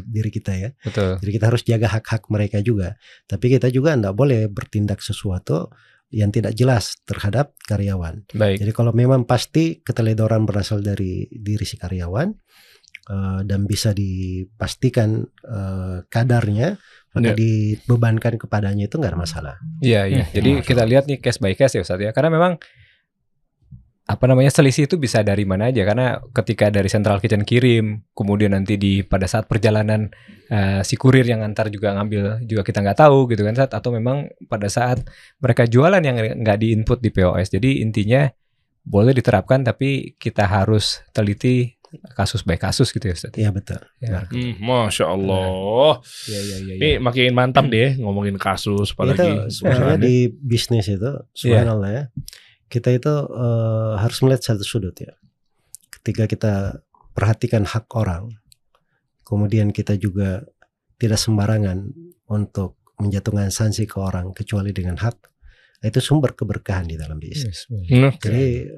[SPEAKER 3] diri kita ya.
[SPEAKER 1] Betul.
[SPEAKER 3] Jadi kita harus jaga hak-hak mereka juga. Tapi kita juga tidak boleh bertindak sesuatu yang tidak jelas terhadap karyawan.
[SPEAKER 1] Baik.
[SPEAKER 3] Jadi kalau memang pasti keteledoran berasal dari diri si karyawan dan bisa dipastikan kadarnya, maka dibebankan kepadanya itu nggak ada masalah.
[SPEAKER 1] Iya. Jadi kita lihat nih case by case ya Ustaz ya. Karena memang selisih itu bisa dari mana aja, karena ketika dari central kitchen kirim, kemudian nanti pada saat perjalanan si kurir yang antar juga ngambil juga kita nggak tahu gitu kan Ustaz, atau memang pada saat mereka jualan yang nggak diinput di POS. Jadi intinya boleh diterapkan, tapi kita harus teliti kasus by kasus gitu ya Ustaz.
[SPEAKER 3] Iya betul.
[SPEAKER 1] Ya.
[SPEAKER 2] Masya Allah.
[SPEAKER 1] Iya.
[SPEAKER 2] Ini makin mantap deh ngomongin kasus, apalagi
[SPEAKER 3] itu sebenarnya di bisnis itu subhanallah ya. Kita itu harus melihat satu sudut ya. Ketika kita perhatikan hak orang, kemudian kita juga tidak sembarangan untuk menjatuhkan sanksi ke orang kecuali dengan hak, itu sumber keberkahan di dalam bisnis. Jadi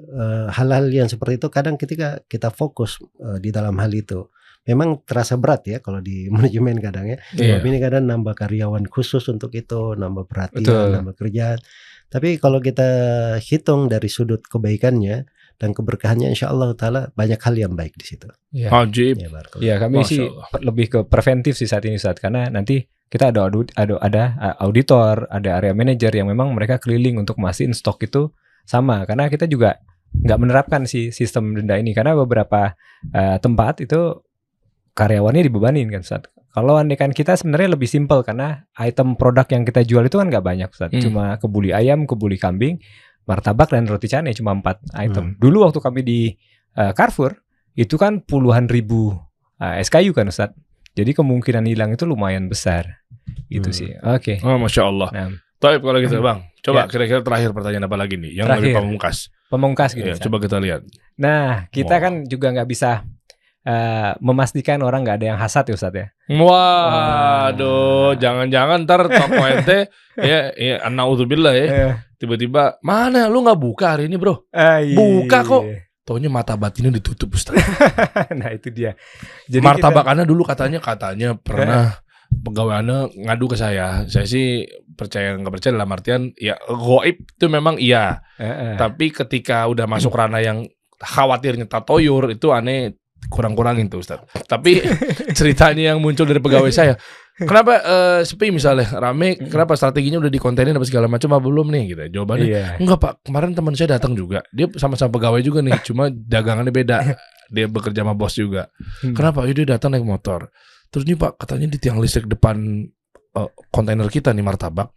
[SPEAKER 3] hal-hal yang seperti itu kadang ketika kita fokus di dalam hal itu, memang terasa berat ya kalau di manajemen kadang ya. Ini kadang nambah karyawan khusus untuk itu, nambah perhatian, nambah kerjaan. Tapi kalau kita hitung dari sudut kebaikannya dan keberkahannya, insya Allah Ta'ala banyak hal yang baik di situ.
[SPEAKER 2] Ajib.
[SPEAKER 1] Ya, kami sih lebih ke preventif sih saat ini Ustaz, karena nanti kita ada auditor, ada area manager yang memang mereka keliling untuk mastiin stok itu sama. Karena kita juga nggak menerapkan si sistem denda ini, karena beberapa tempat itu karyawannya dibebanin kan Ustaz. Kalau andaikan kita sebenarnya lebih simpel, karena item produk yang kita jual itu kan nggak banyak Ustaz. Cuma kebuli ayam, kebuli kambing, martabak dan roti canai, cuma 4 item. Dulu waktu kami di Carrefour itu kan puluhan ribu SKU kan Ustaz. Jadi kemungkinan hilang itu lumayan besar. Gitu sih. Oke.
[SPEAKER 2] Oh, Masya Allah. Nah, Taib kalau gitu Bang, coba kira-kira terakhir pertanyaan apa lagi nih yang lebih pamungkas gitu. Coba kita lihat.
[SPEAKER 1] Nah, kita kan juga nggak bisa memastikan orang nggak ada yang hasad ya Ustaz ya.
[SPEAKER 2] Waduh, jangan-jangan ntar toko ente ya anaudzubillah ya. Tiba-tiba mana lu nggak buka hari ini bro? Buka kok. Taunya mata batinnya ditutup Ustaz.
[SPEAKER 1] Nah itu dia. Jadi
[SPEAKER 2] martabak Anda dulu katanya pernah pegawai Anda ngadu ke saya. Saya sih percaya nggak percaya dalam artian ya goib itu memang iya. Tapi ketika udah masuk ranah yang khawatirnya tatoyur itu aneh, kurang-kurangin tuh Ustaz. Tapi ceritanya yang muncul dari pegawai saya, kenapa sepi misalnya rame, kenapa strateginya udah dikontenin apa segala macam belum nih gitu. Jawabannya enggak Pak, kemarin teman saya datang juga, dia sama-sama pegawai juga nih, cuma dagangannya beda, dia bekerja sama bos juga. Kenapa? Dia datang naik motor, terus nih Pak katanya di tiang listrik depan kontainer kita nih martabak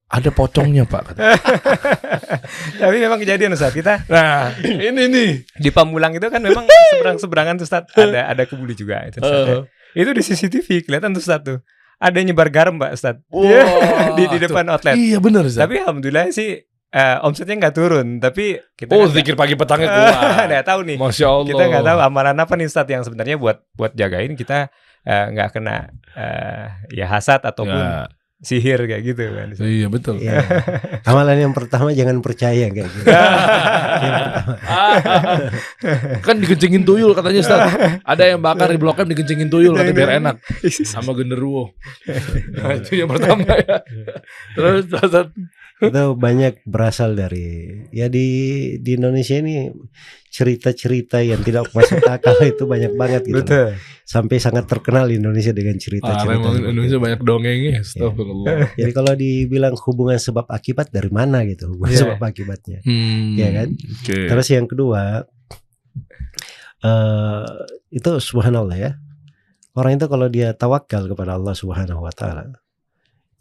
[SPEAKER 2] ada pocongnya Pak.
[SPEAKER 1] Tapi memang kejadian Ustaz kita.
[SPEAKER 2] Nah ini nih
[SPEAKER 1] di Pamulang itu kan memang seberang-seberangan tuh Ustaz, ada kebuli juga itu Ustaz. Itu di CCTV kelihatan tuh Ustaz tuh. Ada nyebar garam Pak Ustaz. Di depan outlet.
[SPEAKER 2] Iya benar Ustaz.
[SPEAKER 1] Tapi alhamdulillah sih omsetnya nggak turun. Tapi kita
[SPEAKER 2] zikir pagi petangnya kuat.
[SPEAKER 1] Nggak tahu nih.
[SPEAKER 2] Masya Allah.
[SPEAKER 1] Kita nggak tahu amalan apa nih Ustaz yang sebenarnya buat jagain kita nggak kena ya hasad ataupun sihir kayak gitu kan.
[SPEAKER 2] Iya betul.
[SPEAKER 3] Ya. Amalan yang pertama jangan percaya kayak gitu. Yang pertama.
[SPEAKER 2] Kan dikencingin tuyul katanya Ustaz. Ada yang bakar di Blok M dikencingin tuyul katanya biar enak. Sama genderuwo. Nah, itu yang pertama ya. Terus Ustaz.
[SPEAKER 3] Itu banyak berasal dari ya di Indonesia ini cerita-cerita yang tidak masuk akal itu banyak banget gitu.
[SPEAKER 1] Betul.
[SPEAKER 3] Sampai sangat terkenal Indonesia dengan cerita-cerita.
[SPEAKER 2] Indonesia banyak dongengnya. Astagfirullah.
[SPEAKER 3] Jadi kalau dibilang hubungan sebab akibat dari mana gitu hubungan sebab akibatnya, ya kan. Terus yang kedua itu subhanallah ya. Orang itu kalau dia tawakal kepada Allah Subhanahu Wa Taala,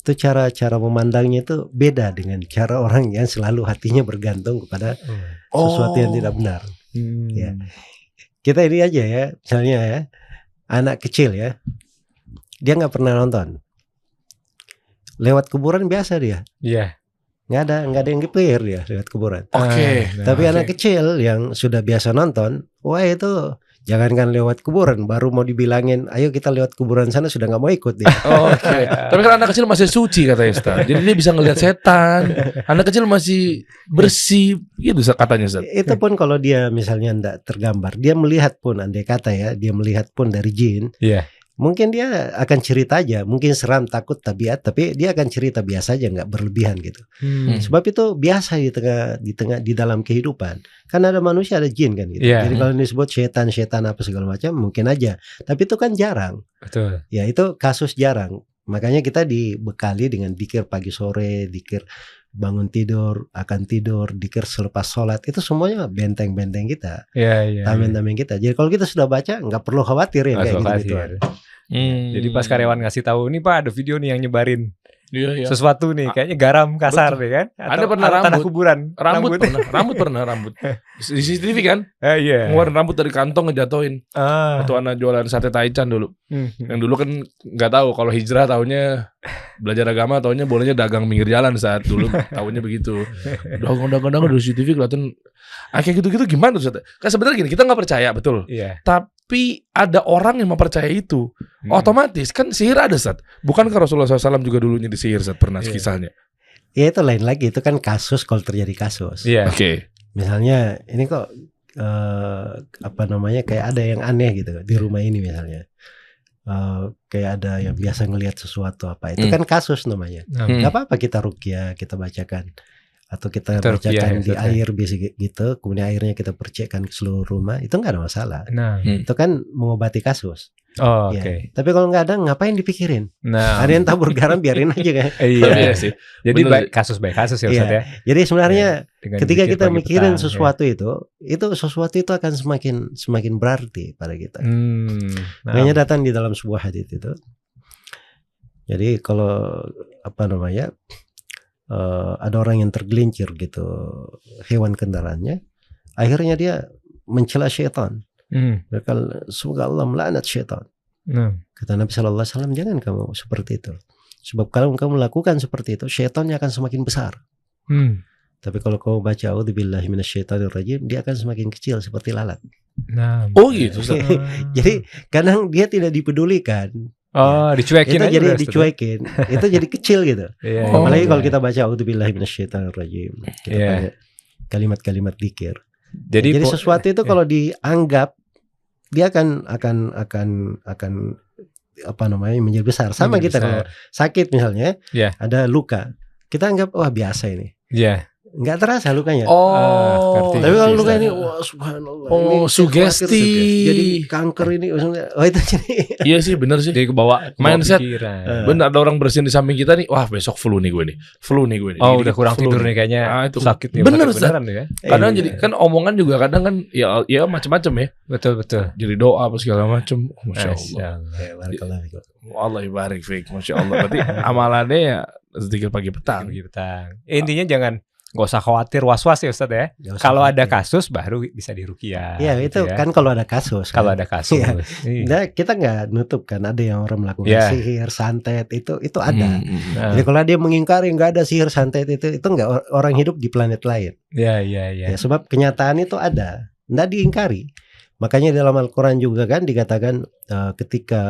[SPEAKER 3] itu cara memandangnya itu beda dengan cara orang yang selalu hatinya bergantung kepada sesuatu yang tidak benar. Ya. Kita ini aja ya, misalnya ya, anak kecil ya, dia nggak pernah nonton, lewat kuburan biasa dia, nggak ada yang gepir dia lewat kuburan. Tapi anak kecil yang sudah biasa nonton, wah itu Jangankan lewat kuburan, baru mau dibilangin, ayo kita lewat kuburan sana sudah nggak mau ikut dia.
[SPEAKER 2] Oh, oke. Tapi kan anak kecil masih suci katanya Ustaz. Jadi dia bisa ngelihat setan. Anak kecil masih bersih gitu katanya Ustaz.
[SPEAKER 3] Itu pun kalau dia misalnya nggak tergambar, dia melihat pun, andai kata ya, dia melihat pun dari jin.
[SPEAKER 1] Iya.
[SPEAKER 3] Mungkin dia akan cerita aja, mungkin seram, takut, tabiat, tapi dia akan cerita biasa aja, nggak berlebihan gitu. Sebab itu biasa di dalam kehidupan. Kan ada manusia, ada jin kan gitu.
[SPEAKER 1] Iya.
[SPEAKER 3] Jadi kalau disebut setan apa segala macam mungkin aja, tapi itu kan jarang.
[SPEAKER 1] Betul.
[SPEAKER 3] Ya itu kasus jarang. Makanya kita dibekali dengan dikir pagi sore, dikir bangun tidur, akan tidur, dikir selepas sholat, itu semuanya benteng-benteng kita,
[SPEAKER 1] Iya.
[SPEAKER 3] tameng-tameng kita. Jadi kalau kita sudah baca nggak perlu khawatir ya kayak gitu.
[SPEAKER 1] Jadi pas karyawan ngasih tahu, ini Pak ada video nih yang nyebarin
[SPEAKER 2] Iya.
[SPEAKER 1] sesuatu nih, kayaknya garam kasar
[SPEAKER 2] Betul.
[SPEAKER 1] nih kan?
[SPEAKER 2] Anda pernah
[SPEAKER 1] tanah
[SPEAKER 2] rambut?
[SPEAKER 1] kuburan.
[SPEAKER 2] Rambut Di CCTV kan?
[SPEAKER 1] Iya.
[SPEAKER 2] Ngeluarin rambut dari kantong ngejatoin. Waktu anak jualan sate taichan dulu. Yang dulu kan nggak tahu kalau hijrah taunya belajar agama, taunya bolehnya dagang pinggir jalan saat dulu taunya begitu. Dagang dari CCTV kelihatan. Kayak gitu-gitu gimana tuh Ustaz? Kan sebenarnya gini, kita nggak percaya betul.
[SPEAKER 1] Iya.
[SPEAKER 2] Tapi ada orang yang mempercaya itu. Otomatis kan sihir ada Ustaz. Bukankah Rasulullah SAW juga dulunya disihir Ustaz, pernah
[SPEAKER 1] Iya.
[SPEAKER 2] kisahnya?
[SPEAKER 3] Ya itu lain lagi, itu kan kasus kalau terjadi kasus.
[SPEAKER 1] Iya.
[SPEAKER 2] Oke.
[SPEAKER 3] Misalnya ini kok kayak ada yang aneh gitu di rumah ini misalnya. Kayak ada yang biasa ngelihat sesuatu apa, itu kan kasus namanya. Gak apa-apa kita ruqyah, kita bacakan, atau kita bacakan di air biasa gitu, kemudian airnya kita percikkan ke seluruh rumah, itu nggak ada masalah.
[SPEAKER 1] Nah.
[SPEAKER 3] Itu kan mengobati kasus.
[SPEAKER 1] Oh,
[SPEAKER 3] Ya.
[SPEAKER 1] oke.
[SPEAKER 3] Tapi kalau nggak ada, ngapain dipikirin?
[SPEAKER 1] Nah.
[SPEAKER 3] Ada yang tabur garam, biarin aja kan.
[SPEAKER 1] Iya.
[SPEAKER 2] sih.
[SPEAKER 1] Jadi
[SPEAKER 2] Bener.
[SPEAKER 1] kasus by kasus ya Ustaz ya.
[SPEAKER 3] Jadi sebenarnya
[SPEAKER 1] Dengan
[SPEAKER 3] ketika
[SPEAKER 1] zikir
[SPEAKER 3] kita
[SPEAKER 1] pagi
[SPEAKER 3] mikirin
[SPEAKER 1] petang,
[SPEAKER 3] sesuatu itu sesuatu itu akan semakin berarti pada kita.
[SPEAKER 1] Nah.
[SPEAKER 3] Makanya datang di dalam sebuah hadits itu. Jadi kalau ada orang yang tergelincir gitu hewan kendaraannya, akhirnya dia mencela syaitan. Mereka semoga Allah melaknat syaitan. Kata Nabi SAW, jangan kamu seperti itu. Sebab kalau kamu lakukan seperti itu, syaitannya akan semakin besar. Tapi kalau kamu baca a'udzubillahi minasyaitonirrajim, dia akan semakin kecil seperti lalat.
[SPEAKER 1] Nah.
[SPEAKER 2] Oh gitu Ustaz.
[SPEAKER 3] Jadi kadang dia tidak dipedulikan.
[SPEAKER 1] Oh, dicuekin
[SPEAKER 3] Itu
[SPEAKER 1] aja
[SPEAKER 3] jadi
[SPEAKER 1] udah, Ustaz.
[SPEAKER 3] dicuekin. Itu jadi kecil gitu.
[SPEAKER 1] Iya.
[SPEAKER 3] Apalagi kalau
[SPEAKER 1] Iya.
[SPEAKER 3] kita baca a'udzubillahi minasyaitonirrajim, kita
[SPEAKER 1] Iya.
[SPEAKER 3] baca kalimat-kalimat dzikir.
[SPEAKER 1] Jadi
[SPEAKER 3] Sesuatu itu kalau dianggap, dia akan menjadi besar. Sama
[SPEAKER 1] Menjadi
[SPEAKER 3] kita
[SPEAKER 1] besar.
[SPEAKER 3] kalau sakit misalnya,
[SPEAKER 1] Iya.
[SPEAKER 3] ada luka, kita anggap wah biasa ini,
[SPEAKER 1] Iya.
[SPEAKER 3] nggak terasa lukanya.
[SPEAKER 1] ngerti.
[SPEAKER 3] Tapi kalau
[SPEAKER 1] Bisa.
[SPEAKER 3] luka ini, wah subhanallah,
[SPEAKER 2] Oh,
[SPEAKER 3] ini saya
[SPEAKER 2] sugesti.
[SPEAKER 3] khawatir jadi kanker ini, oh itu jadi.
[SPEAKER 2] Iya sih benar sih.
[SPEAKER 1] Jadi kebawa
[SPEAKER 2] Mindset.
[SPEAKER 1] pikiran.
[SPEAKER 2] Bener, ada orang bersin di samping kita nih. Wah besok flu nih gue nih.
[SPEAKER 1] Oh,
[SPEAKER 2] Jadi
[SPEAKER 1] udah kurang
[SPEAKER 2] flu
[SPEAKER 1] tidur nih kayaknya.
[SPEAKER 2] itu
[SPEAKER 1] Sakit nih.
[SPEAKER 2] Bener
[SPEAKER 1] sakit
[SPEAKER 2] Ustaz.
[SPEAKER 1] beneran ya.
[SPEAKER 2] Kadang
[SPEAKER 3] Iya.
[SPEAKER 2] jadi kan omongan juga kadang kan ya macam-macam ya.
[SPEAKER 1] Betul.
[SPEAKER 2] Jadi doa apa segala macam. Masya Allah.
[SPEAKER 1] Masya Allah.
[SPEAKER 3] Ya, barakallahu fikum.
[SPEAKER 2] Allah ibarik fiik. Masya Allah. Berarti amalannya ya sedikit pagi petang.
[SPEAKER 1] Pagi petang. Intinya jangan nggak usah khawatir was-was ya Ustaz ya.
[SPEAKER 3] Nggak usah
[SPEAKER 1] Kalau ada
[SPEAKER 3] khawatir.
[SPEAKER 1] kasus baru bisa diruqyah.
[SPEAKER 3] Iya
[SPEAKER 1] gitu
[SPEAKER 3] itu
[SPEAKER 1] ya.
[SPEAKER 3] kan kalau ada kasus.
[SPEAKER 1] Kalau
[SPEAKER 3] kan.
[SPEAKER 1] ada kasus.
[SPEAKER 3] Iya.
[SPEAKER 1] Iya.
[SPEAKER 3] Nah, kita nggak nutup kan, ada yang orang melakukan
[SPEAKER 1] Iya.
[SPEAKER 3] sihir, santet, itu ada.
[SPEAKER 1] Nah,
[SPEAKER 3] Jadi kalau dia mengingkari nggak ada sihir, santet itu nggak orang hidup di planet lain.
[SPEAKER 1] Iya.
[SPEAKER 3] Ya, sebab kenyataan itu ada, nggak diingkari. Makanya dalam Al-Quran juga kan dikatakan ketika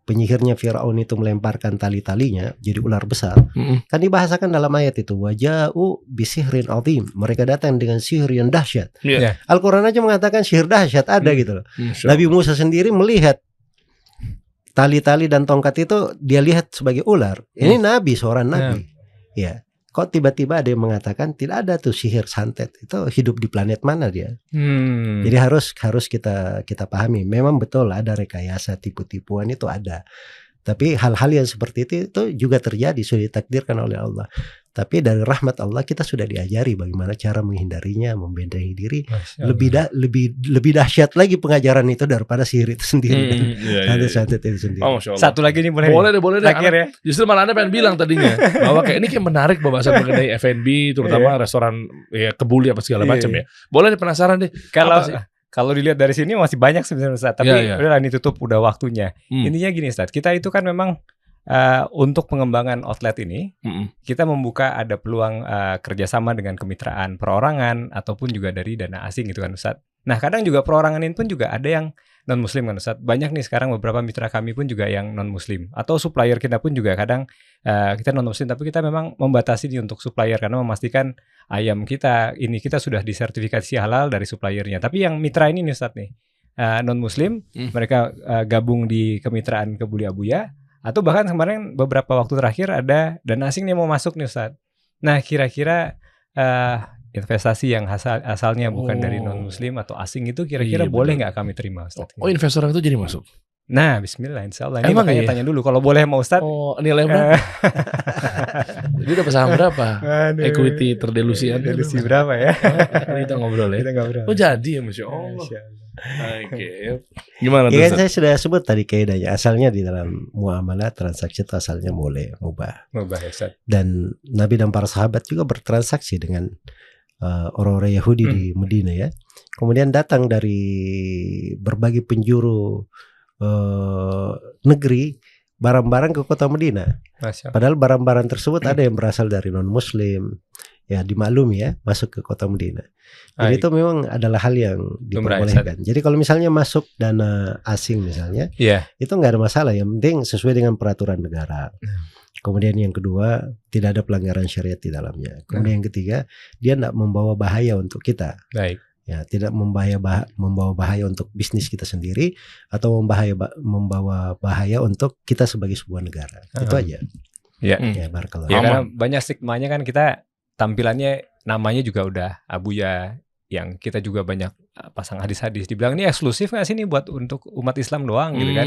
[SPEAKER 3] penyihirnya Fir'aun itu melemparkan tali-talinya jadi ular besar, kan dibahasakan dalam ayat itu waja'u bisihrin azim, mereka datang dengan sihir yang dahsyat.
[SPEAKER 2] Iya.
[SPEAKER 3] Al-Quran aja mengatakan sihir dahsyat ada gitu loh. Nabi Musa sendiri melihat tali-tali dan tongkat itu, dia lihat sebagai ular. Ini nabi, seorang nabi. Ya. Kok tiba-tiba ada yang mengatakan tidak ada tuh sihir santet, itu hidup di planet mana dia? Jadi harus kita pahami. Memang betul ada rekayasa, tipu-tipuan itu ada. Tapi hal-hal yang seperti itu juga terjadi, sudah ditakdirkan oleh Allah. Tapi dari rahmat Allah kita sudah diajari bagaimana cara menghindarinya, membentengi diri. Lebih dahsyat lagi pengajaran itu daripada sihir itu sendiri. Ada santet itu sendiri.
[SPEAKER 2] Oh, Masya Allah.
[SPEAKER 1] Satu lagi nih boleh.
[SPEAKER 2] Boleh deh.
[SPEAKER 1] Terakhir ya.
[SPEAKER 2] Justru malah Anda pengen bilang tadinya bahwa kayak ini kayak menarik pembahasan mengenai F&B, terutama restoran ya kebuli apa segala macam ya. Boleh deh, penasaran deh.
[SPEAKER 1] Kalau dilihat dari sini masih banyak sebenarnya Ustaz. Tapi
[SPEAKER 2] Iya.
[SPEAKER 1] udah ini tutup, udah waktunya. Intinya gini Ustaz, kita itu kan memang untuk pengembangan outlet ini, kita membuka ada peluang kerjasama dengan kemitraan perorangan ataupun juga dari dana asing gitu kan Ustaz. Nah kadang juga perorangan ini pun juga ada yang non muslim kan Ustaz. Banyak nih sekarang beberapa mitra kami pun juga yang non muslim, atau supplier kita pun juga kadang kita non muslim tapi kita memang membatasi nih untuk supplier karena memastikan ayam kita ini kita sudah disertifikasi halal dari suppliernya. Tapi yang mitra ini nih Ustaz nih non muslim, mereka gabung di kemitraan Kebuli Abuya, atau bahkan kemarin beberapa waktu terakhir ada dana asing nih mau masuk nih Ustaz. Nah kira-kira investasi yang asalnya bukan dari non muslim atau asing itu kira-kira
[SPEAKER 2] Iya,
[SPEAKER 1] boleh
[SPEAKER 2] benar.
[SPEAKER 1] nggak kami terima Ustaz?
[SPEAKER 2] Oh, investor itu jadi masuk.
[SPEAKER 1] Nah bismillah insyaallah. Ini
[SPEAKER 2] Emang
[SPEAKER 1] makanya
[SPEAKER 2] iya?
[SPEAKER 1] tanya dulu kalau boleh mau Ustaz.
[SPEAKER 2] Oh, nilai berapa? Jadi dapat saham berapa? Equity terdelusi aja.
[SPEAKER 1] Delusi berapa ya?
[SPEAKER 2] Kita ngobrol ya.
[SPEAKER 1] Kita ngobrol.
[SPEAKER 2] Oh jadi ya Masya Allah.
[SPEAKER 1] Masya Allah.
[SPEAKER 2] Oke. Gimana tuh?
[SPEAKER 3] Ya kan
[SPEAKER 2] Ustaz?
[SPEAKER 3] saya sudah sebut tadi kaidahnya, asalnya di dalam muamalah transaksi itu asalnya boleh, mubah.
[SPEAKER 1] Mubah ya Ustaz.
[SPEAKER 3] Dan Nabi dan para sahabat juga bertransaksi dengan orang-orang Yahudi di Medina ya. Kemudian datang dari berbagai penjuru negeri barang-barang ke kota Medina.
[SPEAKER 1] Masya Allah.
[SPEAKER 3] Padahal barang-barang tersebut ada yang berasal dari non-muslim. Ya dimaklumi ya, masuk ke kota Medina. Jadi
[SPEAKER 1] Baik.
[SPEAKER 3] itu memang adalah hal yang diperbolehkan. Jadi kalau misalnya masuk dana asing misalnya,
[SPEAKER 1] Iya.
[SPEAKER 3] itu nggak ada masalah. Yang penting sesuai dengan peraturan negara. Kemudian yang kedua, tidak ada pelanggaran syariat di dalamnya. Kemudian yang ketiga, dia tidak membawa bahaya untuk kita.
[SPEAKER 1] Baik.
[SPEAKER 3] Ya, tidak membawa bahaya untuk bisnis kita sendiri atau membawa bahaya untuk kita sebagai sebuah negara. Itu aja.
[SPEAKER 1] Ya.
[SPEAKER 3] Ya, barakallah.
[SPEAKER 1] Ya karena
[SPEAKER 2] Aman.
[SPEAKER 1] banyak stigmanya kan kita tampilannya namanya juga udah Abuya, yang kita juga banyak pasang hadis-hadis dibilang ini eksklusif nggak sih nih buat untuk umat Islam doang gitu kan.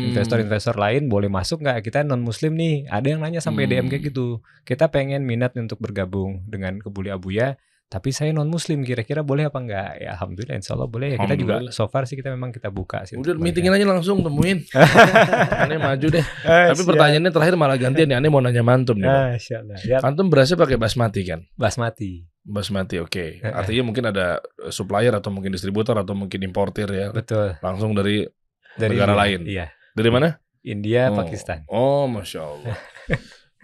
[SPEAKER 1] Investor-investor lain boleh masuk nggak? Kita non muslim nih. Ada yang nanya sampai DM kayak gitu. Kita pengen minat untuk bergabung dengan Kebuli Abuya, tapi saya non muslim, kira-kira boleh apa enggak? Ya alhamdulillah insyaallah boleh ya. Kita juga
[SPEAKER 2] Alhamdulillah.
[SPEAKER 1] so far sih kita memang kita buka sih.
[SPEAKER 2] Udah
[SPEAKER 1] untuk
[SPEAKER 2] meetingin
[SPEAKER 1] mereka.
[SPEAKER 2] aja langsung temuin. Aneh maju deh. Tapi
[SPEAKER 1] Siap.
[SPEAKER 2] pertanyaannya terakhir malah gantian nih. Aneh mau nanya mantum nih. Bang.
[SPEAKER 1] Insyaallah. Ya,
[SPEAKER 2] Antum berasnya pakai basmati kan?
[SPEAKER 1] basmati.
[SPEAKER 2] Basmati oke. Artinya mungkin ada supplier atau mungkin distributor atau mungkin importir ya.
[SPEAKER 1] Betul.
[SPEAKER 2] Langsung dari
[SPEAKER 1] India.
[SPEAKER 2] negara lain.
[SPEAKER 1] Iya.
[SPEAKER 2] Dari mana?
[SPEAKER 1] India,
[SPEAKER 2] Oh.
[SPEAKER 1] Pakistan.
[SPEAKER 2] Oh, Masya Allah.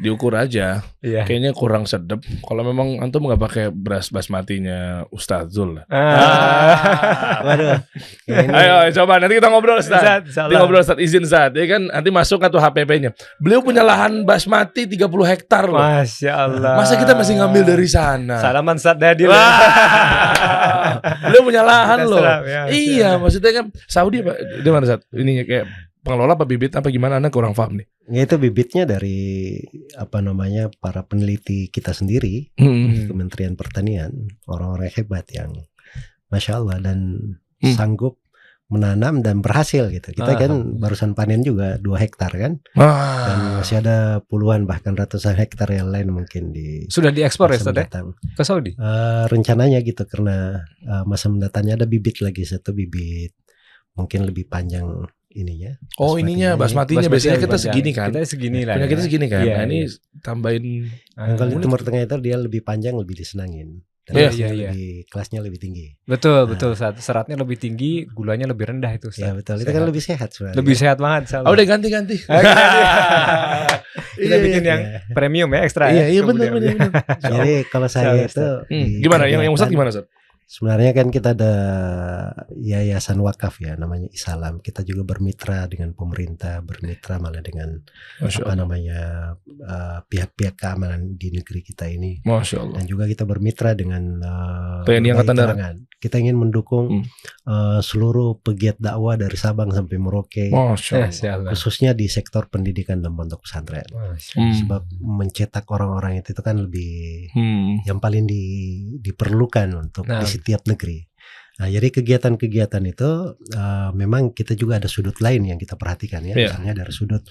[SPEAKER 2] Diukur aja.
[SPEAKER 1] Iya.
[SPEAKER 2] Kayaknya kurang sedep. Kalau memang antum nggak pakai beras basmatinya Ustadz Zul.
[SPEAKER 3] Waduh. Ini
[SPEAKER 2] Ayo coba nanti kita ngobrol Ustadz.
[SPEAKER 1] Ustaz,
[SPEAKER 2] Nanti
[SPEAKER 1] insyaallah.
[SPEAKER 2] ngobrol Ustadz, izin Ustadz. Ya kan nanti masuk atau HPP-nya. Beliau punya lahan basmati 30 hektar loh.
[SPEAKER 1] Masya Allah.
[SPEAKER 2] Masa kita masih ngambil dari sana?
[SPEAKER 1] Salaman Ustaz Dadil.
[SPEAKER 2] Wah. Beliau punya lahan loh.
[SPEAKER 1] Serap, ya,
[SPEAKER 2] Iya, maksudnya kan Saudi apa? Di mana Ustadz? Ininya kayak pengelola apa bibit apa gimana? Anda kurang paham nih.
[SPEAKER 3] Ya, itu bibitnya dari para peneliti kita sendiri, Kementerian Pertanian, orang-orang hebat yang Masya Allah dan sanggup menanam dan berhasil gitu. Kita kan barusan panen juga 2 hektar kan, dan masih ada puluhan bahkan ratusan hektar yang lain mungkin di
[SPEAKER 1] Sudah diekspor ya
[SPEAKER 3] masa
[SPEAKER 1] Ustaz ya?
[SPEAKER 3] mendatang.
[SPEAKER 1] Ke Saudi?
[SPEAKER 3] Rencananya gitu karena masa mendatangnya ada bibit lagi, satu bibit mungkin lebih panjang ininya.
[SPEAKER 2] Oh ininya basmatinya biasanya kita
[SPEAKER 1] panjang.
[SPEAKER 2] segini kan.
[SPEAKER 1] Kita segini lah.
[SPEAKER 2] Punya
[SPEAKER 1] ya.
[SPEAKER 2] kita segini kan.
[SPEAKER 1] Iya,
[SPEAKER 2] Nah ini
[SPEAKER 1] iya.
[SPEAKER 2] tambahin.
[SPEAKER 3] Kalau di Timur Tengah itu dia lebih panjang, lebih disenangin. Dan
[SPEAKER 1] Iya,
[SPEAKER 3] hasilnya
[SPEAKER 1] iya.
[SPEAKER 3] kelasnya lebih tinggi.
[SPEAKER 1] Betul, betul. Seratnya lebih tinggi, gulanya lebih rendah itu Ustaz.
[SPEAKER 3] Ya betul, itu kan lebih sehat sebenarnya.
[SPEAKER 1] Lebih sehat banget. insyaallah.
[SPEAKER 2] Oh udah ganti-ganti.
[SPEAKER 1] Kita bikin yang premium ya, ekstra ya.
[SPEAKER 2] Iya
[SPEAKER 1] Kemudian.
[SPEAKER 2] benar.
[SPEAKER 3] Jadi kalau saya itu
[SPEAKER 2] Gimana? Yang Ustadz gimana Ustadz?
[SPEAKER 3] Sebenarnya kan kita ada yayasan wakaf ya, namanya Isalam. Kita juga bermitra dengan pemerintah, bermitra malah dengan pihak-pihak keamanan di negeri kita ini.
[SPEAKER 2] Masya Allah.
[SPEAKER 3] Dan juga kita bermitra dengan
[SPEAKER 2] TNI Angkatan Darat.
[SPEAKER 3] Kita ingin mendukung seluruh pegiat dakwah dari Sabang sampai Merauke,
[SPEAKER 2] Masya Allah.
[SPEAKER 3] khususnya di sektor pendidikan dan pondok pesantren. Sebab mencetak orang-orang itu kan lebih yang paling diperlukan untuk di setiap negeri. Nah, jadi kegiatan-kegiatan itu memang kita juga ada sudut lain yang kita perhatikan ya, misalnya dari sudut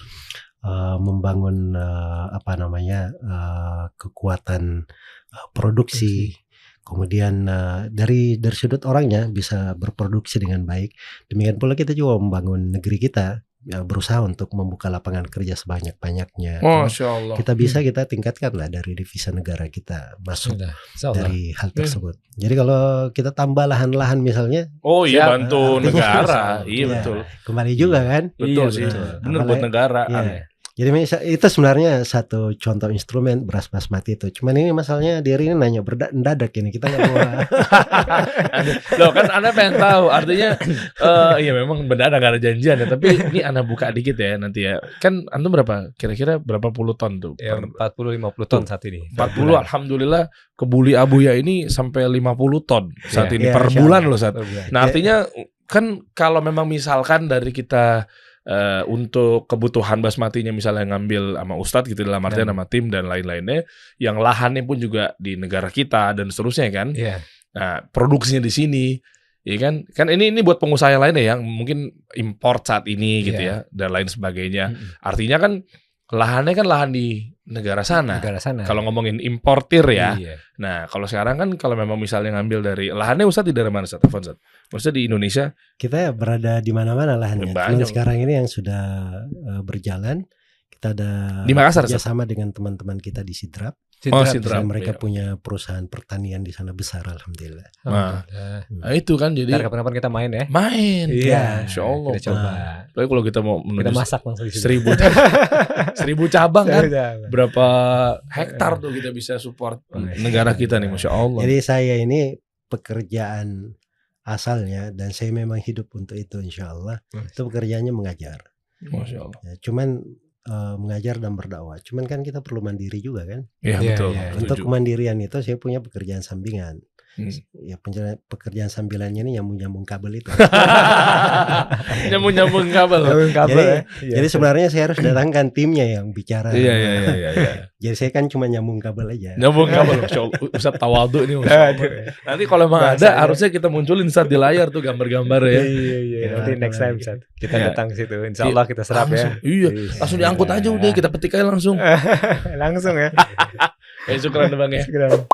[SPEAKER 3] membangun kekuatan produksi. Kemudian dari sudut orangnya bisa berproduksi dengan baik. Demikian pula kita juga membangun negeri kita, berusaha untuk membuka lapangan kerja sebanyak-banyaknya.
[SPEAKER 2] Masya Allah.
[SPEAKER 3] Kita tingkatkan lah dari devisa negara kita masuk dari hal tersebut. Jadi kalau kita tambah lahan-lahan misalnya,
[SPEAKER 2] oh iya bantu
[SPEAKER 3] artinya
[SPEAKER 2] negara,
[SPEAKER 3] bisa.
[SPEAKER 2] iya betul.
[SPEAKER 3] Kembali juga kan.
[SPEAKER 2] Betul
[SPEAKER 1] Iya,
[SPEAKER 2] sih,
[SPEAKER 1] betul.
[SPEAKER 2] bener buat negara.
[SPEAKER 3] Iya. Jadi itu sebenarnya satu contoh instrumen beras basmati itu. Cuman ini masalahnya Diri ini nanya mendadak ini, kita nggak mau.
[SPEAKER 2] Loh kan Anda pengen tahu, artinya iya memang benar gak ada janjian ya. Tapi ini Anda buka dikit ya nanti ya. Kan Antum berapa? Kira-kira berapa puluh ton tuh?
[SPEAKER 1] Ya 40-50 ton saat ini.
[SPEAKER 2] 40 alhamdulillah Kebuli Abuya ini sampai 50 ton saat
[SPEAKER 3] Iya,
[SPEAKER 2] ini
[SPEAKER 3] iya,
[SPEAKER 2] per
[SPEAKER 3] insya
[SPEAKER 2] bulan
[SPEAKER 3] Allah.
[SPEAKER 2] loh saat.
[SPEAKER 1] Per bulan.
[SPEAKER 2] Nah artinya kan kalau memang misalkan dari kita untuk kebutuhan basmatinya misalnya ngambil sama Ustadz gitu dalam artian sama tim dan lain-lainnya, yang lahannya pun juga di negara kita dan seterusnya kan.
[SPEAKER 1] Iya.
[SPEAKER 2] Nah produksinya di sini, ya kan ini buat pengusaha yang lainnya yang mungkin import saat ini gitu
[SPEAKER 1] Iya.
[SPEAKER 2] ya dan lain sebagainya. Artinya kan lahannya kan lahan di negara sana.
[SPEAKER 1] Negara sana.
[SPEAKER 2] Kalau ngomongin importir ya.
[SPEAKER 1] Iya.
[SPEAKER 2] Nah, kalau sekarang kan kalau memang misalnya ngambil dari lahannya Ustadz di daerah mana Ustadz? Afwan, Ustadz? Maksudnya di Indonesia?
[SPEAKER 3] Kita berada di mana-mana lahannya.
[SPEAKER 2] Banyak.
[SPEAKER 3] Cuman sekarang ini yang sudah berjalan, kita ada
[SPEAKER 2] Di Makassar,
[SPEAKER 3] kerjasama dengan teman-teman kita di Sidrap.
[SPEAKER 2] Oh,
[SPEAKER 1] Sidrap.
[SPEAKER 2] Sidrap.
[SPEAKER 3] Dan mereka
[SPEAKER 2] iya.
[SPEAKER 3] punya perusahaan pertanian di sana besar, alhamdulillah.
[SPEAKER 2] Nah.
[SPEAKER 1] Alhamdulillah.
[SPEAKER 2] Nah, itu kan jadi
[SPEAKER 1] Ntar kapan-kapan kita main ya.
[SPEAKER 2] main.
[SPEAKER 1] Iya.
[SPEAKER 2] Insya Allah.
[SPEAKER 1] Kita coba.
[SPEAKER 2] Tapi kalau kita mau
[SPEAKER 1] Kita
[SPEAKER 2] menuju
[SPEAKER 1] masak langsung di sini.
[SPEAKER 2] 1000 cabang kan.
[SPEAKER 1] Jangan.
[SPEAKER 2] Berapa hektar tuh kita bisa support negara kita nih, Masya Allah.
[SPEAKER 3] Jadi saya ini pekerjaan asalnya dan saya memang hidup untuk itu, insya Allah. Itu pekerjaannya mengajar.
[SPEAKER 2] Masya Allah.
[SPEAKER 3] Ya, cuman mengajar dan berdakwah. Cuman kan kita perlu mandiri juga kan.
[SPEAKER 2] Iya,
[SPEAKER 1] Iya,
[SPEAKER 2] betul.
[SPEAKER 1] iya.
[SPEAKER 3] Untuk
[SPEAKER 2] Setuju.
[SPEAKER 3] kemandirian itu saya punya pekerjaan sampingan.
[SPEAKER 2] Hmm.
[SPEAKER 3] Ya pekerjaan sambilannya ini nyambung kabel itu.
[SPEAKER 2] Nyambung kabel.
[SPEAKER 1] Kabel ya.
[SPEAKER 3] Jadi sebenarnya saya harus datangkan timnya yang bicara.
[SPEAKER 2] Iya.
[SPEAKER 3] Jadi saya kan cuma nyambung kabel aja.
[SPEAKER 2] Nyambung kabel. Masya Allah. Ustadz tawadhu ini. Masya Allah. Nanti kalau memang ada
[SPEAKER 1] Bahasanya.
[SPEAKER 2] harusnya kita munculin saat di layar tuh gambar-gambar ya.
[SPEAKER 1] Iya. Nanti next time Ustaz. Kita
[SPEAKER 2] Iya.
[SPEAKER 1] datang ke situ. Insya Allah kita serap ya.
[SPEAKER 2] Langsung. Iya. Langsung diangkut aja udah, kita petik aja langsung.
[SPEAKER 1] Langsung ya.
[SPEAKER 2] Syukran Bang ya.
[SPEAKER 1] Sekedar.